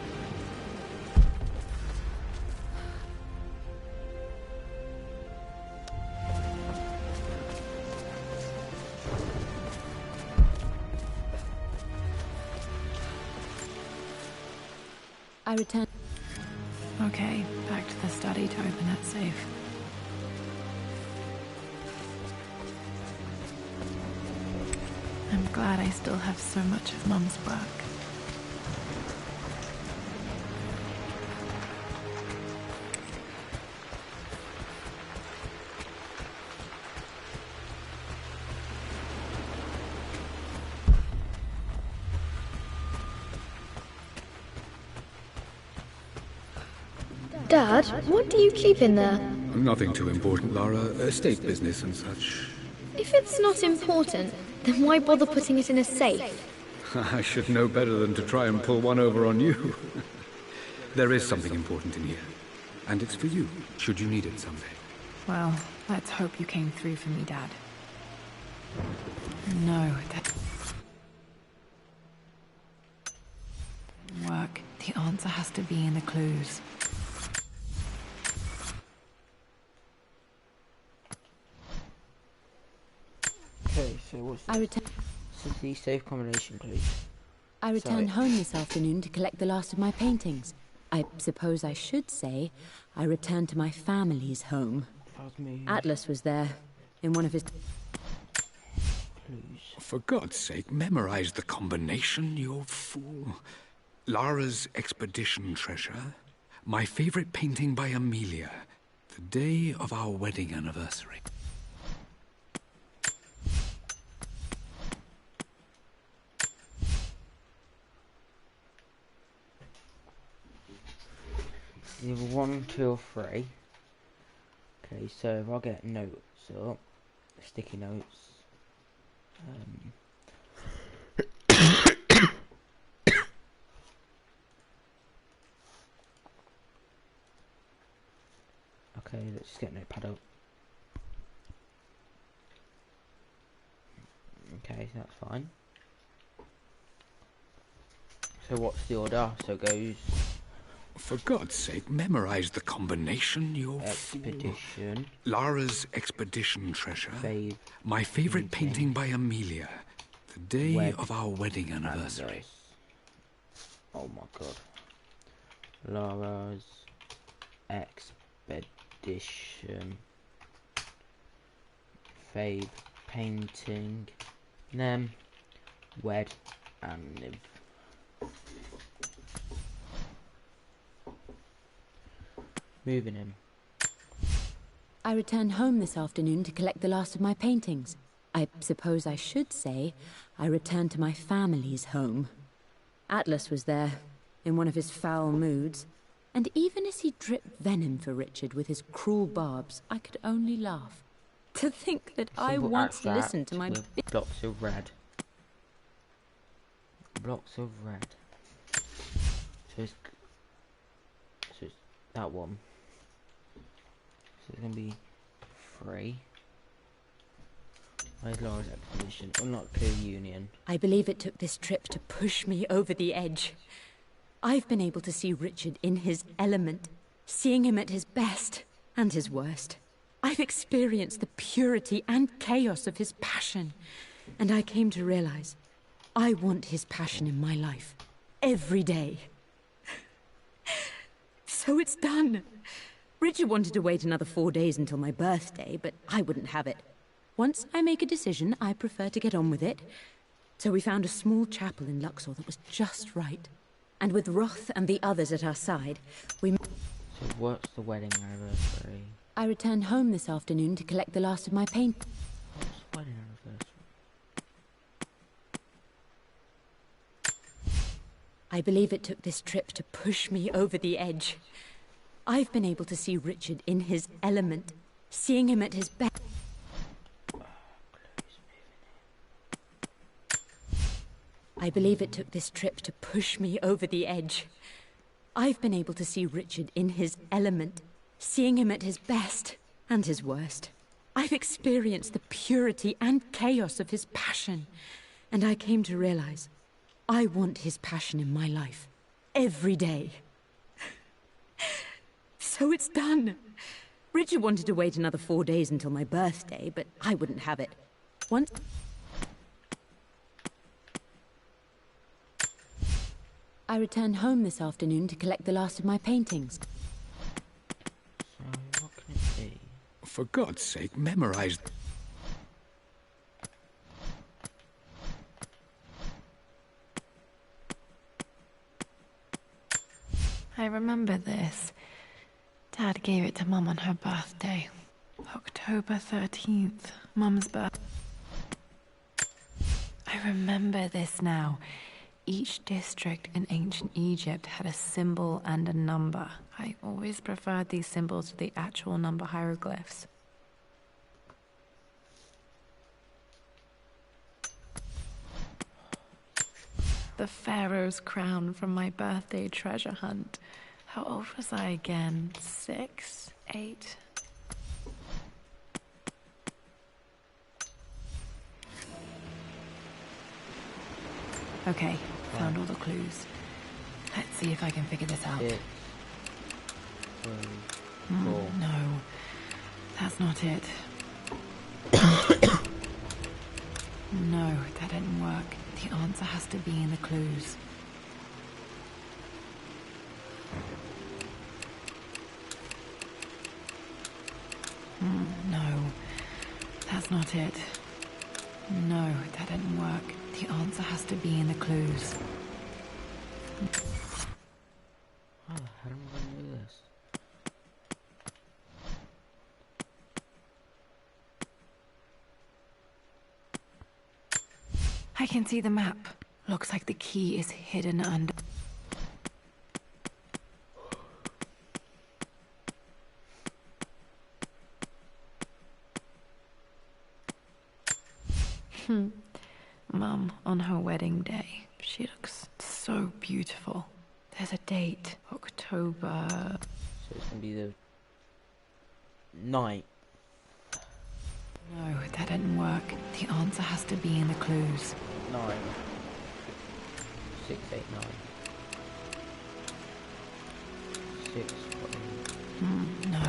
I returned. Okay, back to the study to open that safe. I'm glad I still have so much of Mum's work. Dad, what do you keep in there? Nothing too important, Lara. Estate business and such. If it's not important, then why bother putting it in a safe? I should know better than to try and pull one over on you. There is something important in here. And it's for you, should you need it someday. Well, let's hope you came through for me, Dad. No, that... work. The answer has to be in the clues. Okay, so what's this? This is the safe combination, please. I returned home this afternoon to collect the last of my paintings. I suppose I should say I returned to my family's home. Atlas was there, in one of his... clues. For God's sake, memorize the combination, you fool. Lara's expedition treasure, my favorite painting by Amelia, the day of our wedding anniversary. Either 1, 2, or 3. Okay, so if I get notes up, sticky notes. Okay, let's just get notepad up. Okay, that's fine. So what's the order? So it goes... For God's sake, memorize the combination, you expedition. Fool. Lara's expedition treasure. My favorite painting by Amelia. The day of our wedding anniversary. Oh my god. Lara's expedition fave painting them, wed and live. Moving him. I returned home this afternoon to collect the last of my paintings. I suppose I should say I returned to my family's home. Atlas was there, in one of his foul moods, and even as he dripped venom for Richard with his cruel barbs, I could only laugh. To think that I once listened to my... Blocks of red. Blocks of red. So it's that one. So it's going to be 3. Where's Laura's expedition? Unlock clear union. I believe it took this trip to push me over the edge. I've been able to see Richard in his element, seeing him at his best and his worst. I've experienced the purity and chaos of his passion, and I came to realize I want his passion in my life every day. So it's done. Richard wanted to wait another 4 days until my birthday, but I wouldn't have it. Once I make a decision, I prefer to get on with it. So we found a small chapel in Luxor that was just right. And with Roth and the others at our side, we... So what's the wedding anniversary? I returned home this afternoon to collect the last of my paint. What's wedding anniversary? I believe it took this trip to push me over the edge. I've been able to see Richard in his element, seeing him at his best. I believe it took this trip to push me over the edge. I've been able to see Richard in his element, seeing him at his best and his worst. I've experienced the purity and chaos of his passion, and I came to realize I want his passion in my life every day. So it's done. Richard wanted to wait another 4 days until my birthday, but I wouldn't have it. Once... I returned home this afternoon to collect the last of my paintings. So, what can it be? For God's sake, memorize... I remember this. Dad gave it to Mum on her birthday. October 13th, Mum's birthday. I remember this now. Each district in ancient Egypt had a symbol and a number. I always preferred these symbols to the actual number hieroglyphs. The pharaoh's crown from my birthday treasure hunt. How old was I again? 6? 8? Okay, found all the clues. Let's see if I can figure this out. No, that's not it. No, that didn't work. The answer has to be in the clues. No, that's not it. No, that didn't work. The answer has to be in the clues. How the hell am I going to do this? I can see the map. Looks like the key is hidden under... Mum, on her wedding day, she looks so beautiful. There's a date, October... So it's going to be the night. No, that didn't work. The answer has to be in the clues. 9. 6, 8, 9. 6, 8. No,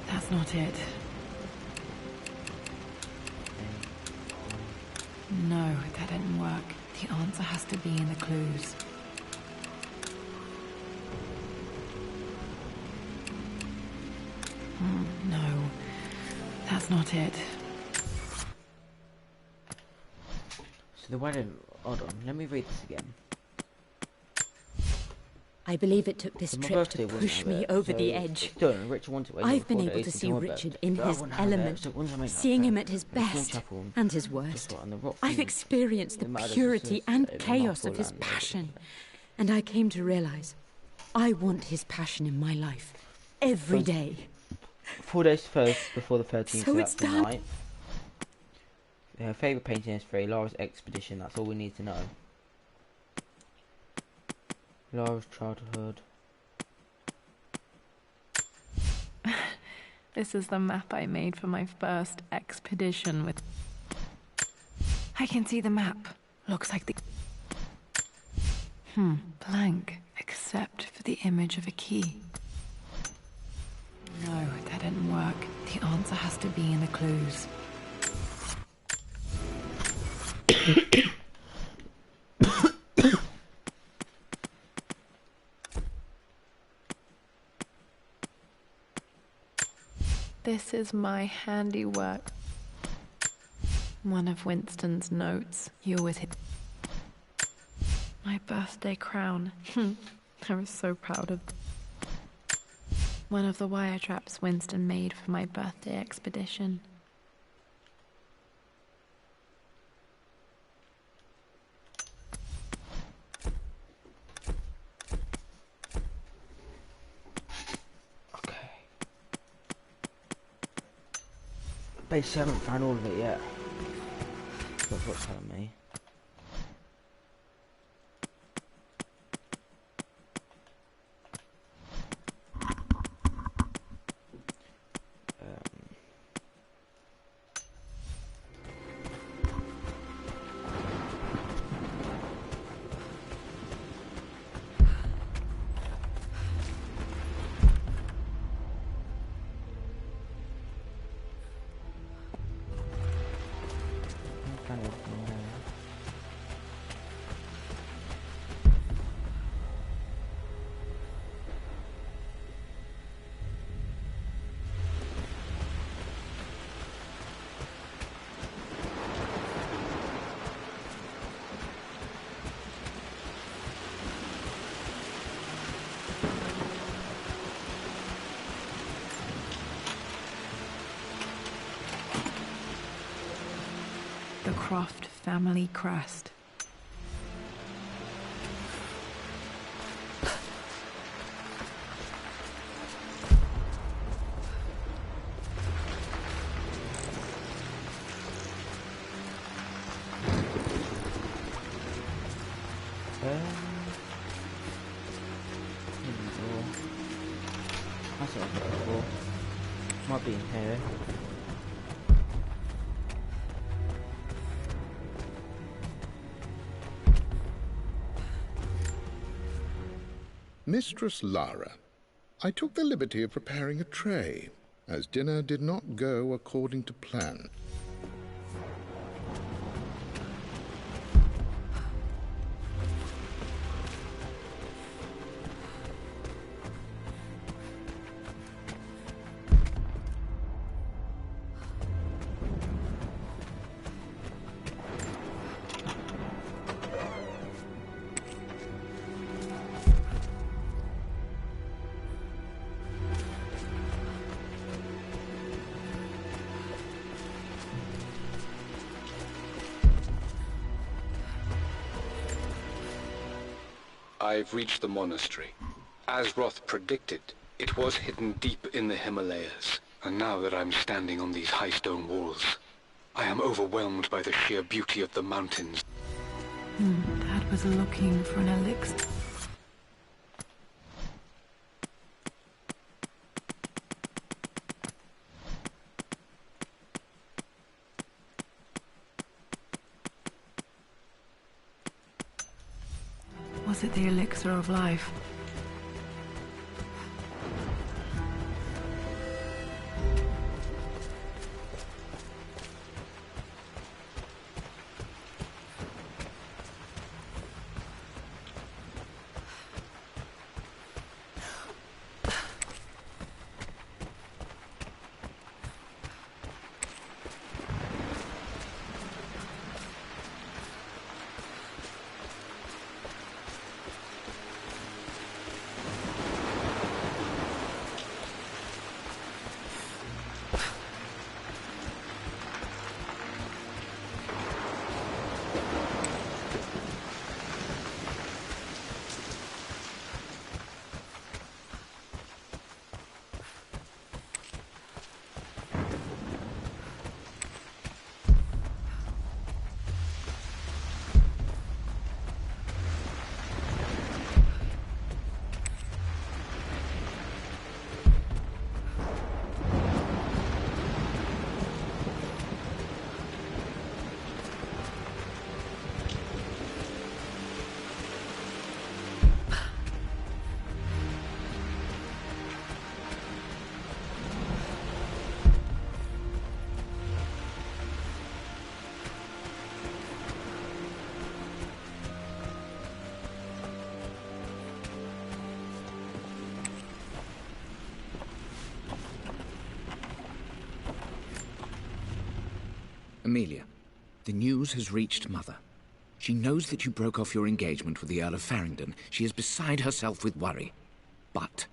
that's not it. No, that didn't work. The answer has to be in the clues. No, that's not it. The wedding. Hold on, let me read this again. I believe it took this trip to push me over the edge. I've been able to see Richard in his element, seeing him at his best and his worst. I've experienced the purity and chaos of his passion, and I came to realize I want his passion in my life every day. 4 days first before the 13th, so it's done. Night. Her favourite painting is free, Lara's expedition, that's all we need to know. Lara's childhood. This is the map I made for my first expedition with... I can see the map. Looks like the... blank, except for the image of a key. No, that didn't work. The answer has to be in the clues. This is my handiwork. One of Winston's notes. You always hit... My birthday crown. I was so proud of... One of the wire traps Winston made for my birthday expedition. Basically, I haven't found all of it yet. That's what's telling me. The Croft family crest. That's what I was looking for. Might be in here. Mistress Lara, I took the liberty of preparing a tray, as dinner did not go according to plan. I've reached the monastery. As Roth predicted, it was hidden deep in the Himalayas. And now that I'm standing on these high stone walls, I am overwhelmed by the sheer beauty of the mountains. Dad was looking for an elixir. Was it the elixir of life? Amelia, the news has reached Mother. She knows that you broke off your engagement with the Earl of Farringdon. She is beside herself with worry. But...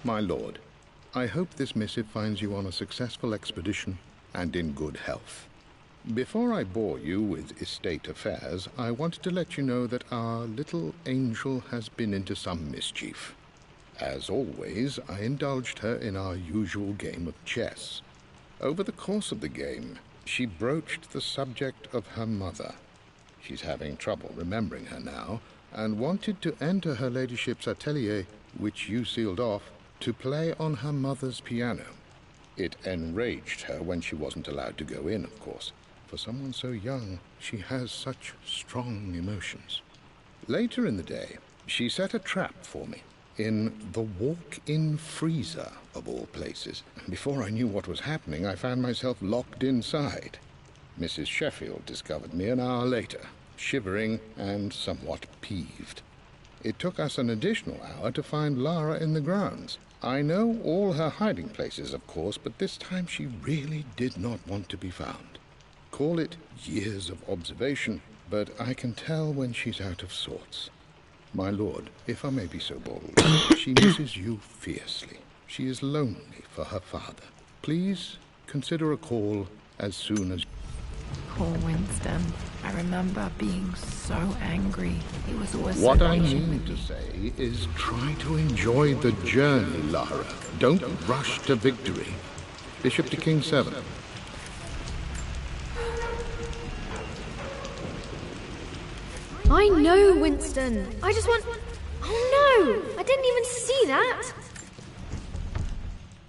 My lord, I hope this missive finds you on a successful expedition and in good health. Before I bore you with estate affairs, I wanted to let you know that our little angel has been into some mischief. As always, I indulged her in our usual game of chess. Over the course of the game, she broached the subject of her mother. She's having trouble remembering her now, and wanted to enter her ladyship's atelier, which you sealed off, to play on her mother's piano. It enraged her when she wasn't allowed to go in, of course. For someone so young, she has such strong emotions. Later in the day, she set a trap for me in the walk-in freezer, of all places. Before I knew what was happening, I found myself locked inside. Mrs. Sheffield discovered me an hour later, shivering and somewhat peeved. It took us an additional hour to find Lara in the grounds. I know all her hiding places, of course, but this time she really did not want to be found. Call it years of observation, but I can tell when she's out of sorts. My lord, if I may be so bold, she misses you fiercely. She is lonely for her father. Please consider a call as soon as... Poor Winston. I remember being so angry. He was always What so I patient mean with to me. say is try to enjoy the journey, Lara. Don't rush to victory. Bishop to King 7. I know, Winston. I just want... Oh no! I didn't even see that!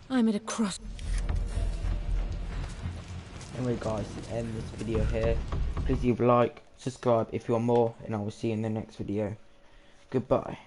I'm at a cross... Anyway guys, to end this video here, please leave a like, subscribe if you want more, and I will see you in the next video. Goodbye.